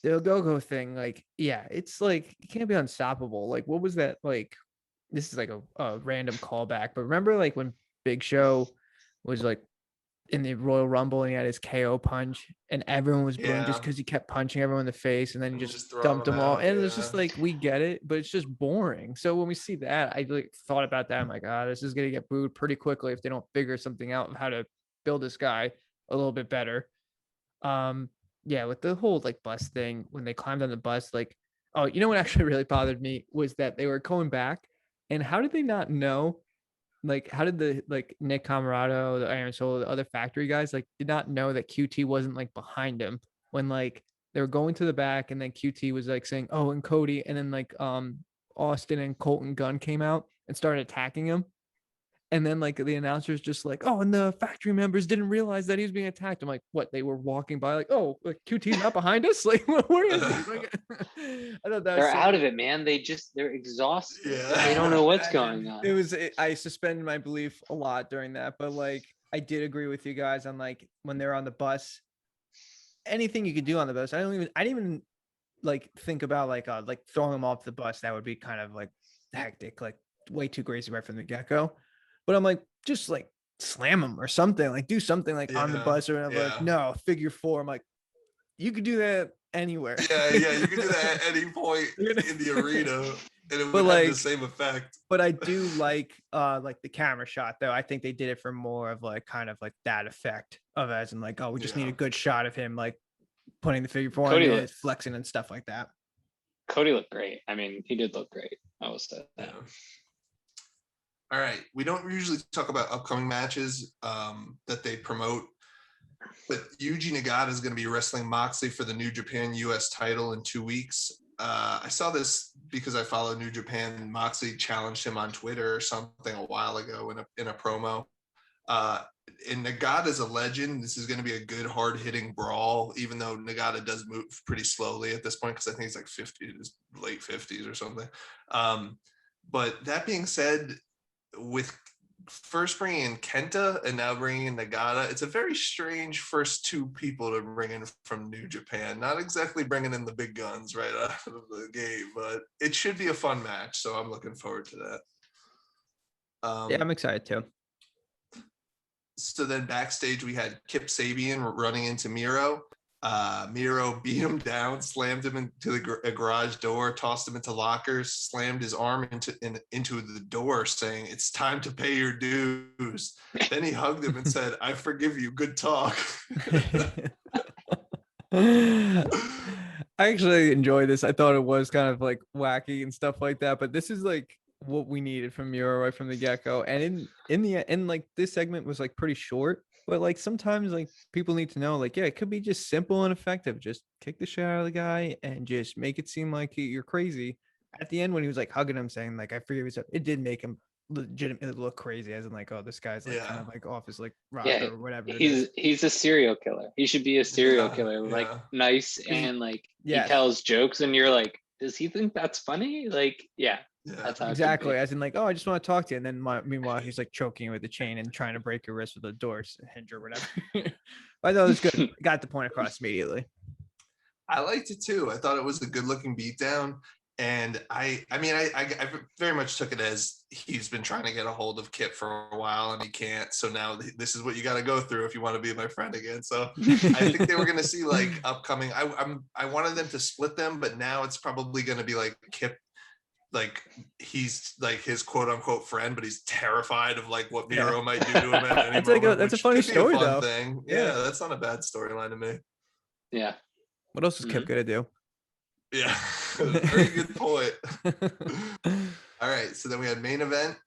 The go-go thing, like, yeah, it's like you can't be unstoppable. Like, what was that? Like, this is like a random callback, but remember like when Big Show was like in the Royal Rumble and he had his KO punch and everyone was booing just because he kept punching everyone in the face and then he just dumped them all. And it's just like, we get it, but it's just boring. So when we see that, I like thought about that. I'm like, this is going to get booed pretty quickly if they don't figure something out of how to build this guy a little bit better. Yeah, with the whole like bus thing, when they climbed on the bus, like, oh, you know what actually really bothered me was that they were going back, and how did they not know? Like, how did the like Nick Camarado, the Iron Soul, the other factory guys like did not know that QT wasn't like behind him when like they were going to the back, and then QT was like saying, "Oh, and Cody," and then like Austin and Colton Gunn came out and started attacking him. And then like the announcer's just like, "Oh, and the factory members didn't realize that he was being attacked." I'm like, what? They were walking by like, "Oh, like QT's not behind us." Like, where is he? Like, I thought that they're out of it, man. They're exhausted. Yeah. They don't know what's going on. I suspended my belief a lot during that, but like I did agree with you guys on like when they're on the bus, anything you could do on the bus. I didn't even like think about like throwing him off the bus. That would be kind of like hectic, like way too crazy right from the get-go. But I'm like, just like slam him or something, like do something like on the Yeah, bus, or I'm like, yeah. no, figure four. I'm like, you could do that anywhere. Yeah, you can do that at any point in the arena, and it But would have the like, same effect. but I do like the camera shot though. I think they did it for more of like kind of like that effect of as in like, oh, we just need Yeah. a good shot of him like putting the figure four on Cody it, looked flexing and stuff like that. Cody looked great. I mean, he did look great. I will say that. Yeah. All right. We don't usually talk about upcoming matches that they promote, but Yuji Nagata is going to be wrestling Moxley for the New Japan US title in 2 weeks. I saw this because I follow New Japan. Moxley challenged him on Twitter or something a while ago in a promo. And Nagata's a legend. This is going to be a good, hard-hitting brawl, even though Nagata does move pretty slowly at this point because I think he's like 50, his late 50s or something. But that being said, with first bringing in Kenta and now bringing in Nagata, it's a very strange first two people to bring in from New Japan. Not exactly bringing in the big guns right out of the gate, but it should be a fun match. So I'm looking forward to that. Yeah, I'm excited too. So then backstage we had Kip Sabian running into Miro. Miro beat him down, slammed him into a garage door, tossed him into lockers, slammed his arm into the door, saying, "It's time to pay your dues." Then he hugged him and said, "I forgive you. Good talk." I actually enjoy this. I thought it was kind of like wacky and stuff like that, but this is like what we needed from Miro right from the get-go. And in like this segment was like pretty short, but like sometimes like people need to know, like, yeah, it could be just simple and effective. Just kick the shit out of the guy and just make it seem like you're crazy. At the end, when he was like hugging him, saying like, "I forgive you," it did make him legitimately look crazy, as in like, oh, this guy's like kind of like off his like rocker Yeah, or whatever it is. he's a serial killer. He should be a serial killer, like Yeah. nice and like he Yes. tells jokes, and you're like, does he think that's funny? Like, yeah, that's how Exactly. It As in like, oh, I just want to talk to you. And then meanwhile, he's like choking you with the chain and trying to break your wrist with a door hinge or whatebe I thought it was good. should be. Got the point across immediately. I liked it too. I thought it was a good looking beatdown. And I mean, I very much took it as he's been trying to get a hold of Kip for a while and he can't. So now this is what you got to go through if you want to be my friend again. So I think they were going to see like upcoming. I wanted them to split them, but now it's probably going to be like Kip, like he's like his quote unquote friend, but he's terrified of like what Miro might do to him at any It's moment. like that's a funny story though. Thing. Yeah, that's not a bad storyline to me. Yeah. What else is Kip gonna do? Yeah, very good point. All right, so then we had main event.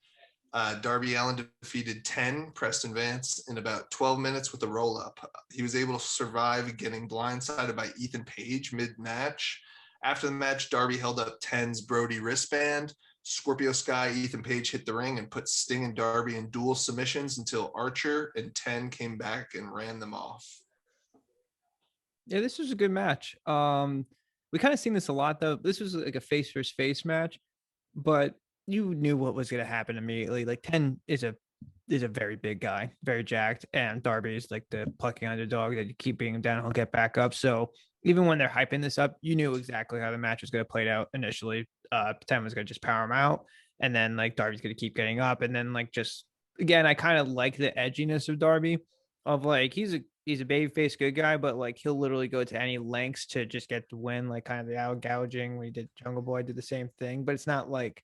Darby Allin defeated 10 Preston Vance in about 12 minutes with a roll-up. He was able to survive getting blindsided by Ethan Page mid-match. After the match, Darby held up 10's Brody wristband. Scorpio Sky, Ethan Page hit the ring and put Sting and Darby in dual submissions until Archer and 10 came back and ran them off. Yeah, this was a good match. We kind of seen this a lot though. This was like a face versus face match, but you knew what was going to happen immediately. Like 10 is a very big guy, very jacked, and Darby is like the plucky underdog that you keep beating him down, he'll get back up. So even when they're hyping this up, you knew exactly how the match was going to play out initially. 10 was going to just power him out, and then like Darby's going to keep getting up, and then like just again, I kind of like the edginess of Darby, of like he's a babyface good guy, but like he'll literally go to any lengths to just get the win, like kind of the out gouging. We did Jungle Boy did the same thing, but it's not like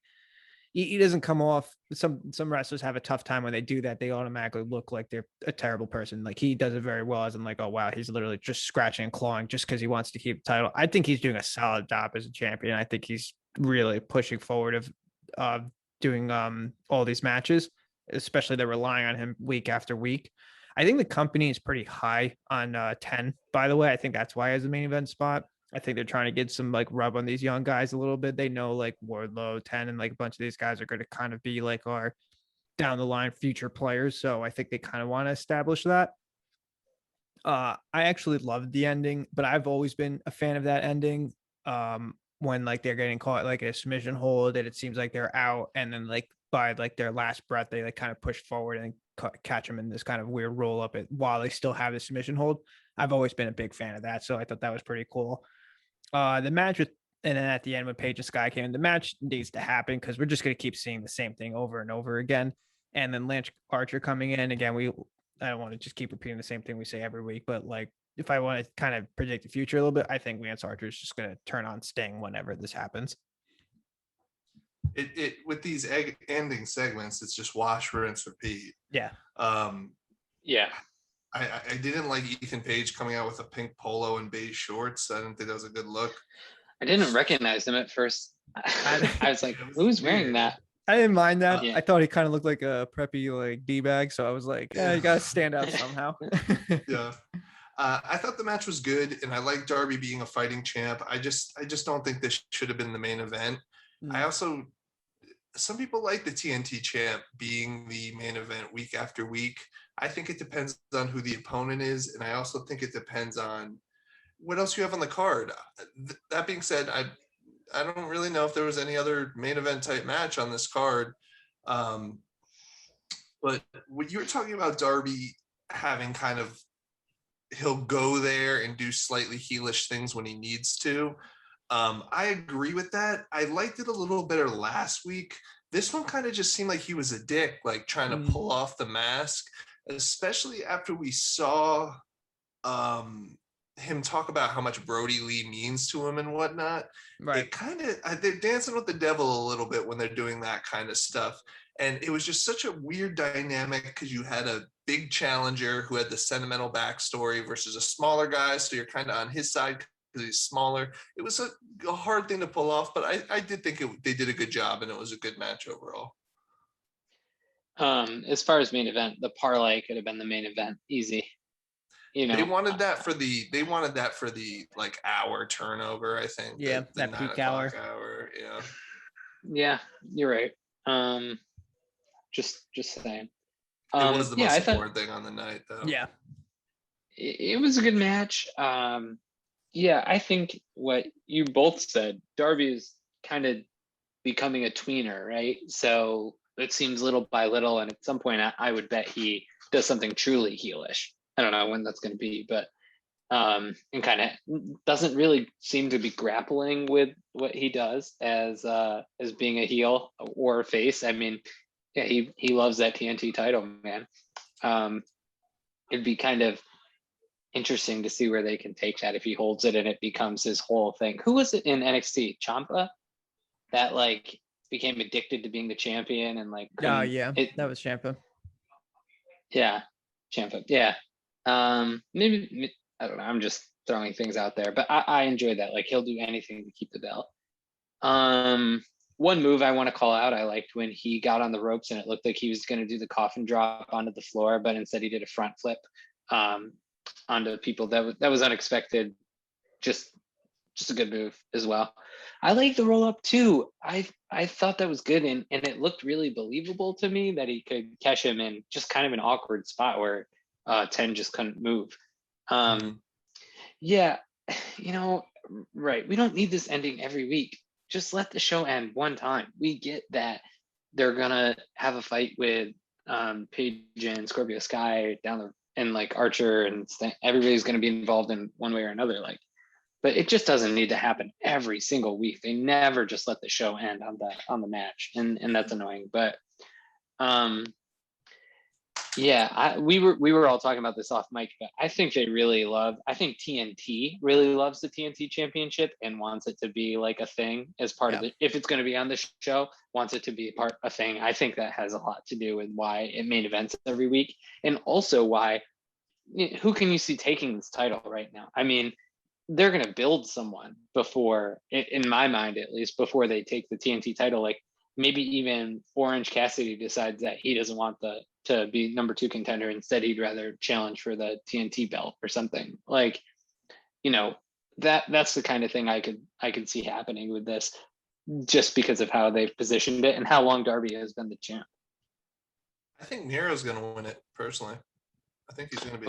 he doesn't come off. Some wrestlers have a tough time when they do that. They automatically look like they're a terrible person. Like he does it very well, as in like, oh wow, he's literally just scratching and clawing just because he wants to keep the title. I think he's doing a solid job as a champion. I think he's really pushing forward of doing all these matches, especially they're relying on him week after week. I think the company is pretty high on 10, by the way. I think that's why he has the main event spot. I think they're trying to get some like rub on these young guys a little bit. They know like Wardlow, 10, and like a bunch of these guys are going to kind of be like our down the line future players. So I think they kind of want to establish that. I actually loved the ending, but I've always been a fan of that ending. When like they're getting caught like a submission hold and it seems like they're out, and then like by like their last breath, they like kind of push forward and catch them in this kind of weird roll up while they still have the submission hold. I've always been a big fan of that. So I thought that was pretty cool. The match with, and then at the end when Paige and Sky came in, the match needs to happen because we're just gonna keep seeing the same thing over and over again. And then Lance Archer coming in again. I don't want to just keep repeating the same thing we say every week, but like if I want to kind of predict the future a little bit, I think Lance Archer is just gonna turn on Sting whenever this happens. It with these ending segments, it's just wash, rinse, repeat. Yeah. Yeah. I didn't like Ethan Page coming out with a pink polo and beige shorts. I didn't think that was a good look. I didn't recognize him at first. I was like, who's wearing that? I didn't mind that. Yeah. I thought he kind of looked like a preppy like D-bag, so I was like, yeah, you gotta stand out somehow. Yeah. I thought the match was good, and I like Darby being a fighting champ. I just don't think this should have been the main event. I also, some people like the TNT champ being the main event week after week. I think it depends on who the opponent is, and I also think it depends on what else you have on the card. That being said, I don't really know if there was any other main event type match on this card. But when you were talking about Darby having kind of, he'll go there and do slightly heelish things when he needs to. I agree with that. I liked it a little better last week. This one kind of just seemed like he was a dick, like trying to pull off the mask, especially after we saw him talk about how much Brody Lee means to him and whatnot. Right. It kind of, they're dancing with the devil a little bit when they're doing that kind of stuff. And it was just such a weird dynamic because you had a big challenger who had the sentimental backstory versus a smaller guy. So you're kind of on his side because he's smaller. It was a hard thing to pull off, but I did think they did a good job, and it was a good match overall. As far as main event, the parlay could have been the main event, easy. You know, they wanted that for the like hour turnover, I think. Yeah, the that peak hour. Yeah, you're right. Just saying. It was the most important thing on the night, though. Yeah, it was a good match. Yeah, I think what you both said, Darby is kind of becoming a tweener, right? So it seems little by little, and at some point I would bet he does something truly heelish. I don't know when that's going to be, but and kind of doesn't really seem to be grappling with what he does as being a heel or a face. I mean, yeah, he loves that TNT title, man. It'd be kind of interesting to see where they can take that if he holds it and it becomes his whole thing. Who was it in NXT? Ciampa that like became addicted to being the champion and like that was Ciampa. Yeah, Ciampa. Yeah. Maybe I don't know. I'm just throwing things out there, but I enjoy that. Like he'll do anything to keep the belt. One move I want to call out, I liked when he got on the ropes and it looked like he was going to do the coffin drop onto the floor, but instead he did a front flip onto people. That was unexpected. Just a good move as well. I like the roll up too. I thought that was good, and it looked really believable to me that he could catch him in just kind of an awkward spot where 10 just couldn't move. Yeah, right. We don't need this ending every week. Just let the show end one time. We get that they're gonna have a fight with Paige and Scorpio Sky and like Archer and everybody's gonna be involved in one way or another. Like, but it just doesn't need to happen every single week. They never just let the show end on the match, and that's annoying. But yeah, we were all talking about this off mic, but I think TNT really loves the TNT championship and wants it to be like a thing as part of it. If it's going to be on the show, wants it to be a thing. I think that has a lot to do with why it main events every week, and also why, who can you see taking this title right now? I mean, they're going to build someone before, in my mind at least, before they take the TNT title. Like maybe even Orange Cassidy decides that he doesn't want to be number 2 contender. Instead, he'd rather challenge for the TNT belt or something. Like, that's the kind of thing I could see happening with this, just because of how they've positioned it and how long Darby has been the champ. I think Miro's going to win it personally. I think he's going to be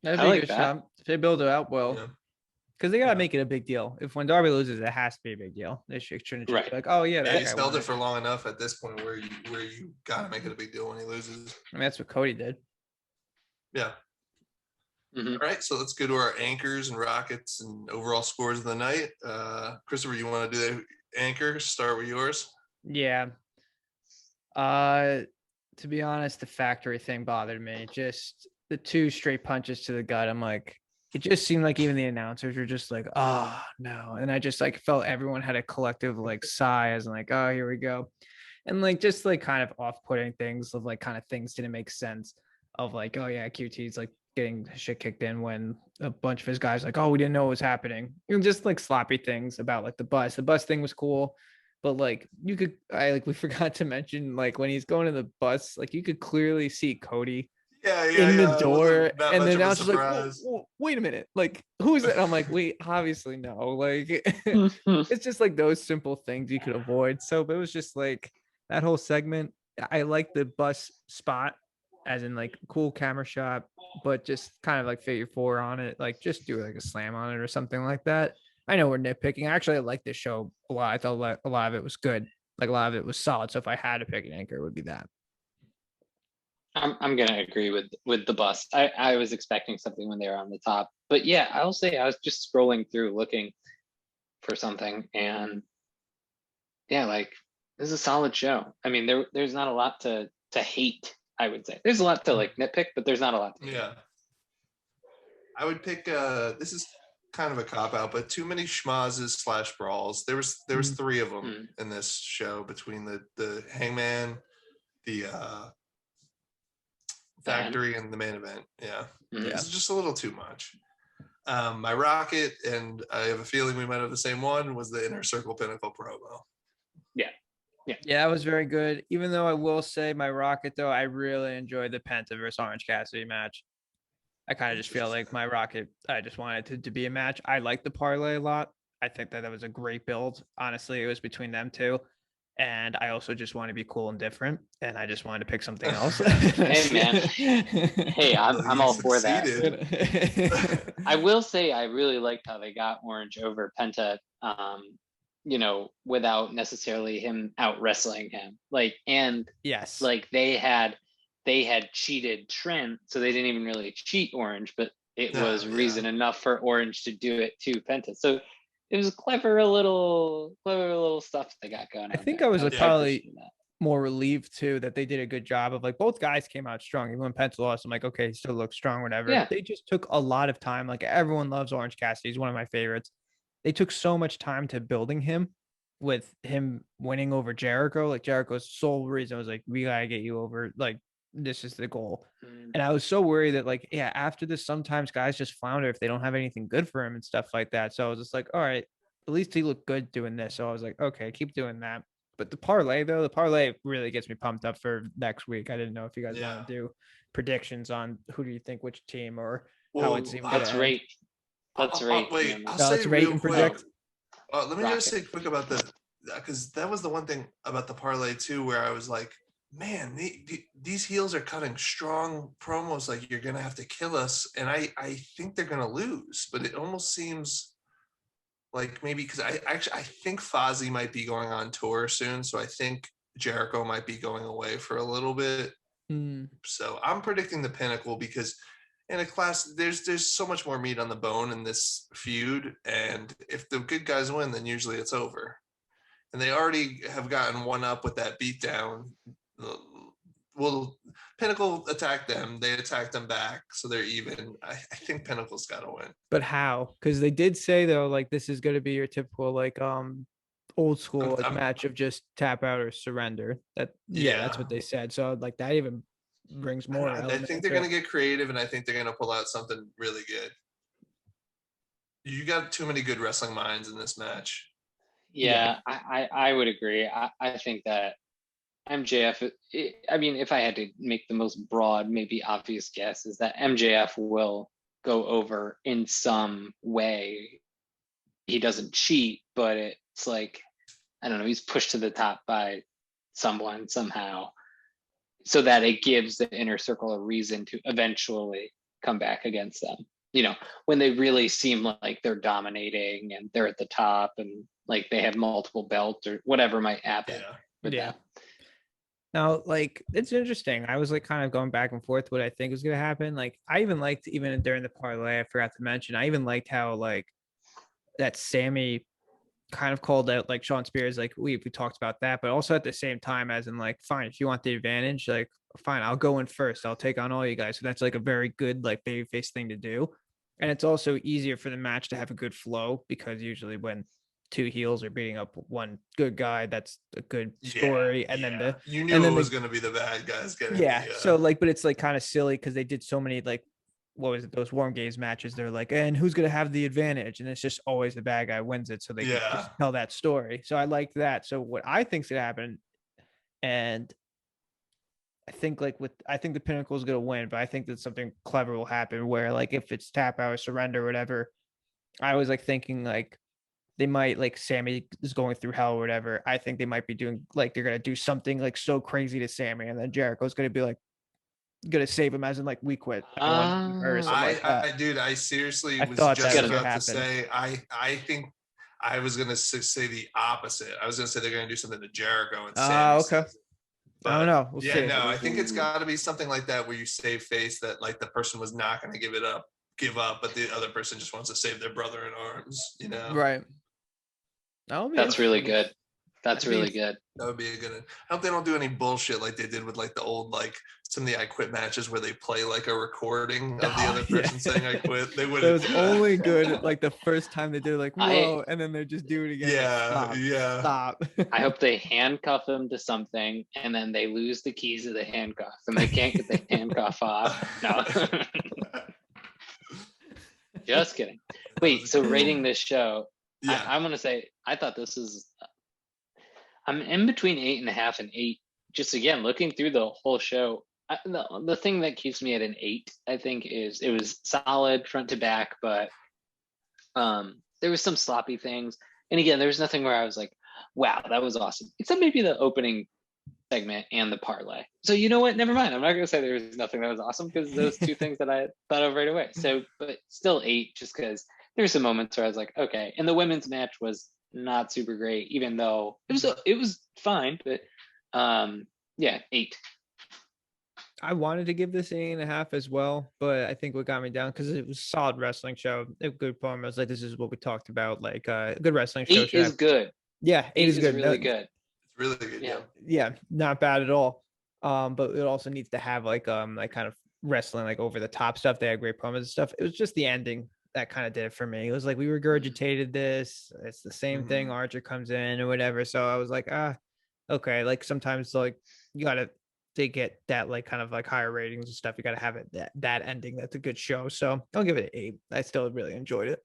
next. I like that. If they build it out well. Yeah. Because they gotta make it a big deal. If when Darby loses, it has to be a big deal. They shouldn't just be like, oh yeah, he's held it for long enough at this point where you gotta make it a big deal when he loses. I mean, that's what Cody did. Yeah. All right, so let's go to our anchors and rockets and overall scores of the night. Christopher, you want to do the anchor? Start with yours. Yeah. To be honest, the factory thing bothered me. Just the 2 straight punches to the gut. I'm like, it just seemed like even the announcers were just like, oh no. And I just like felt everyone had a collective like sigh as like, oh, here we go. And like just like kind of off-putting things of like kind of things didn't make sense of like, oh yeah, QT's like getting shit kicked in when a bunch of his guys like, oh, we didn't know what was happening. You know, just like sloppy things about like the bus. The bus thing was cool. But like you could, we forgot to mention like when he's going to the bus, like you could clearly see Cody in the It door, wasn't that and much then of I a was just like, surprise. whoa, wait a minute, like who's that? I'm like, wait, obviously no, like it's just like those simple things you could avoid. So, but it was just like that whole segment. I like the bus spot, as in like cool camera shot, but just kind of like figure 4 on it, like just do like a slam on it or something like that. I know we're nitpicking. Actually, I like this show a lot. I thought a lot of it was good. Like a lot of it was solid. So if I had to pick an anchor, it would be that. I'm gonna agree with the bus. I was expecting something when they were on the top, but yeah, I'll say I was just scrolling through looking for something, and yeah, like this is a solid show. I mean, there's not a lot to hate. I would say there's a lot to like nitpick, but there's not a lot. Yeah, I would pick. This is kind of a cop out, but too many schmazes / brawls. There was 3 of them in this show between the Hangman, the factory, and the main event. Yeah, this is just a little too much. My rocket, and I have a feeling we might have the same one, was the Inner Circle Pinnacle promo. Yeah, that was very good. Even though I will say my rocket, though, I really enjoyed the Penta versus Orange Cassidy match. I kind of just feel like my rocket, I just wanted it to be a match. I like the parlay a lot. I think that was a great build. Honestly, it was between them two. And I also just want to be cool and different. And I just wanted to pick something else. Hey, man. Hey, I'm all for that. I will say I really liked how they got Orange over Penta, without necessarily him out wrestling him. Yes. Like they had cheated Trent, so they didn't even really cheat Orange, but it was reason enough for Orange to do it to Penta. So it was clever little stuff they got going on. I think I was probably more relieved too that they did a good job of like both guys came out strong. Even when Penta lost, I'm like, okay, he still looks strong, whatever. Yeah. They just took a lot of time. Like everyone loves Orange Cassidy. He's one of my favorites. They took so much time to building him, with him winning over Jericho. Like Jericho's sole reason was like, we gotta get you over. Like this is the goal. And I was so worried that like, yeah, after this, sometimes guys just flounder if they don't have anything good for him and stuff like that. So I was just like, all right, at least he looked good doing this. So I was like, okay, keep doing that. But the parlay really gets me pumped up for next week. I didn't know if you guys want to do predictions on who do you think which team or how it's even. Let's rate. Wait, I'll say rate and predict. Let me just say quick about because that was the one thing about the parlay too, where I was like, man, these heels are cutting strong promos like you're gonna have to kill us, and I think they're gonna lose, but it almost seems like maybe because I think Fozzy might be going on tour soon, so I think Jericho might be going away for a little bit. So I'm predicting the Pinnacle because in a class there's so much more meat on the bone in this feud, and if the good guys win, then usually it's over. And they already have gotten one up with that beatdown. Well, Pinnacle attacked them. They attacked them back, so they're even. I think Pinnacle's got to win. But how? Because they did say though, like this is going to be your typical like old school match of just tap out or surrender. That's what they said. So like that even brings more. I think they're going to get creative, and I think they're going to pull out something really good. You got too many good wrestling minds in this match. Yeah. I would agree. I think that MJF, I mean, if I had to make the most broad, maybe obvious guess, is that MJF will go over in some way. He doesn't cheat, but it's like, I don't know, he's pushed to the top by someone somehow, so that it gives the Inner Circle a reason to eventually come back against them. When they really seem like they're dominating and they're at the top and like they have multiple belts or whatever might happen. Yeah. Now, like, it's interesting. I was like kind of going back and forth what I think was gonna happen. Like, I even liked even during the parlay, I forgot to mention, I even liked how like that Sammy kind of called out like Sean Spears, like we talked about that, but also at the same time, as in like, fine, if you want the advantage, like fine, I'll go in first. I'll take on all you guys. So that's like a very good like babyface thing to do. And it's also easier for the match to have a good flow because usually when two heels are beating up one good guy, that's a good story. And then you knew and it then was going to be the bad guys getting so like, but it's like kind of silly because they did so many like what was it, those warm games matches, they're like, and who's gonna have the advantage? And it's just always the bad guy wins it, so they can just tell that story. So I liked that. So what I think's gonna happen, and I think I think the Pinnacle is gonna win, but I think that something clever will happen where like if it's tap out or surrender or whatever, I was like thinking like they might like Sammy is going through hell or whatever. I think they might be doing like they're gonna do something like so crazy to Sammy, and then Jericho's gonna be like gonna save him as in like we quit. Dude, I seriously was thought just that was about to say I think I was gonna say the opposite. I was gonna say they're gonna do something to Jericho and Sammy. Okay. But, I don't know. We'll see. No, I think it's got to be something like that where you save face that like the person was not going to give up, but the other person just wants to save their brother in arms. You know, right? That's really good. That's really good. That would be a good one. I hope they don't do any bullshit like they did with like the old like some of the I Quit matches where they play like a recording of the other person saying I quit. They wouldn't. It was only good like the first time they did it, like whoa, and then they just do it again. Stop. I hope they handcuff him to something and then they lose the keys of the handcuff and they can't get the handcuff off. No. Just kidding. Wait, so rating this show, I'm gonna say I thought this is I'm in between 8.5 and 8. Just again, looking through the whole show, the thing that keeps me at an 8, I think, is it was solid front to back, but there was some sloppy things. And again, there was nothing where I was like, wow, that was awesome. Except maybe the opening segment and the parlay. So you know what? Never mind. I'm not going to say there was nothing that was awesome because those two things that I thought of right away. So, but still 8, just because there's some moments where I was like, okay. And the women's match was not super great, even though it was fine, but 8. I wanted to give this 8.5 as well, but I think what got me down because it was a solid wrestling show, a good form. I was like, this is what we talked about, like a good wrestling show. 8 is good. Yeah, 8 is good. Really good. It's really good. Yeah, not bad at all. But it also needs to have like kind of wrestling, like over the top stuff. They had great promos and stuff. It was just the ending that kind of did it for me. It was like we regurgitated this. It's the same thing. Archer comes in or whatever. So I was like, okay. Like sometimes like you gotta get that like kind of like higher ratings and stuff. You gotta have it that ending. That's a good show. So I'll give it an 8. I still really enjoyed it.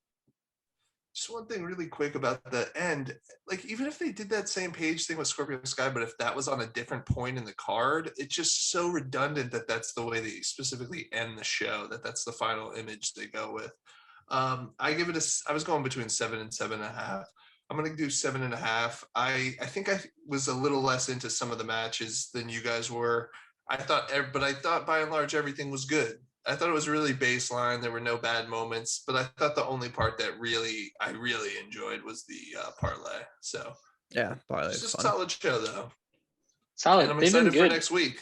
Just one thing really quick about the end, like even if they did that same page thing with Scorpio Sky, but if that was on a different point in the card, it's just so redundant that that's the way they specifically end the show, that's the final image they go with. I give it I was going between 7 and 7.5. I'm going to do 7.5. I think I was a little less into some of the matches than you guys were. But I thought by and large, everything was good. I thought it was really baseline. There were no bad moments, but I thought the only part that I really enjoyed was the parlay. So yeah, parlay. It's just a solid show though. Solid. And I'm excited for next week.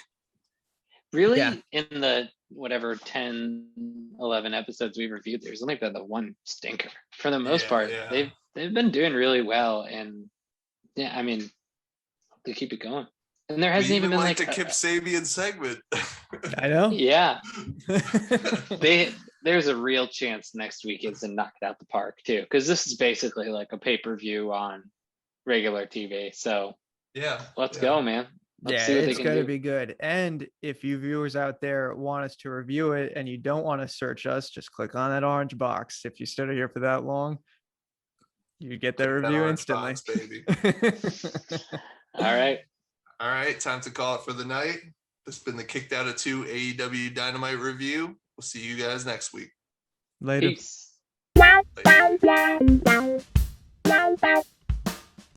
Really? Yeah. In the whatever 10, 11 episodes we've reviewed, there's only been the one stinker. For the most part, they've been doing really well, and I mean, they keep it going. And there hasn't even been like the Kip Sabian segment. I know. Yeah. There's a real chance next week is to knock it out the park too, because this is basically like a pay-per-view on regular TV. So let's go, man. Let's see what it's going to be good. And if you viewers out there want us to review it and you don't want to search us, just click on that orange box. If you stood here for that long, you get the review instantly. Box, baby. All right. Time to call it for the night. This has been the Kicked Out of 2 AEW Dynamite review. We'll see you guys next week. Later. Peace.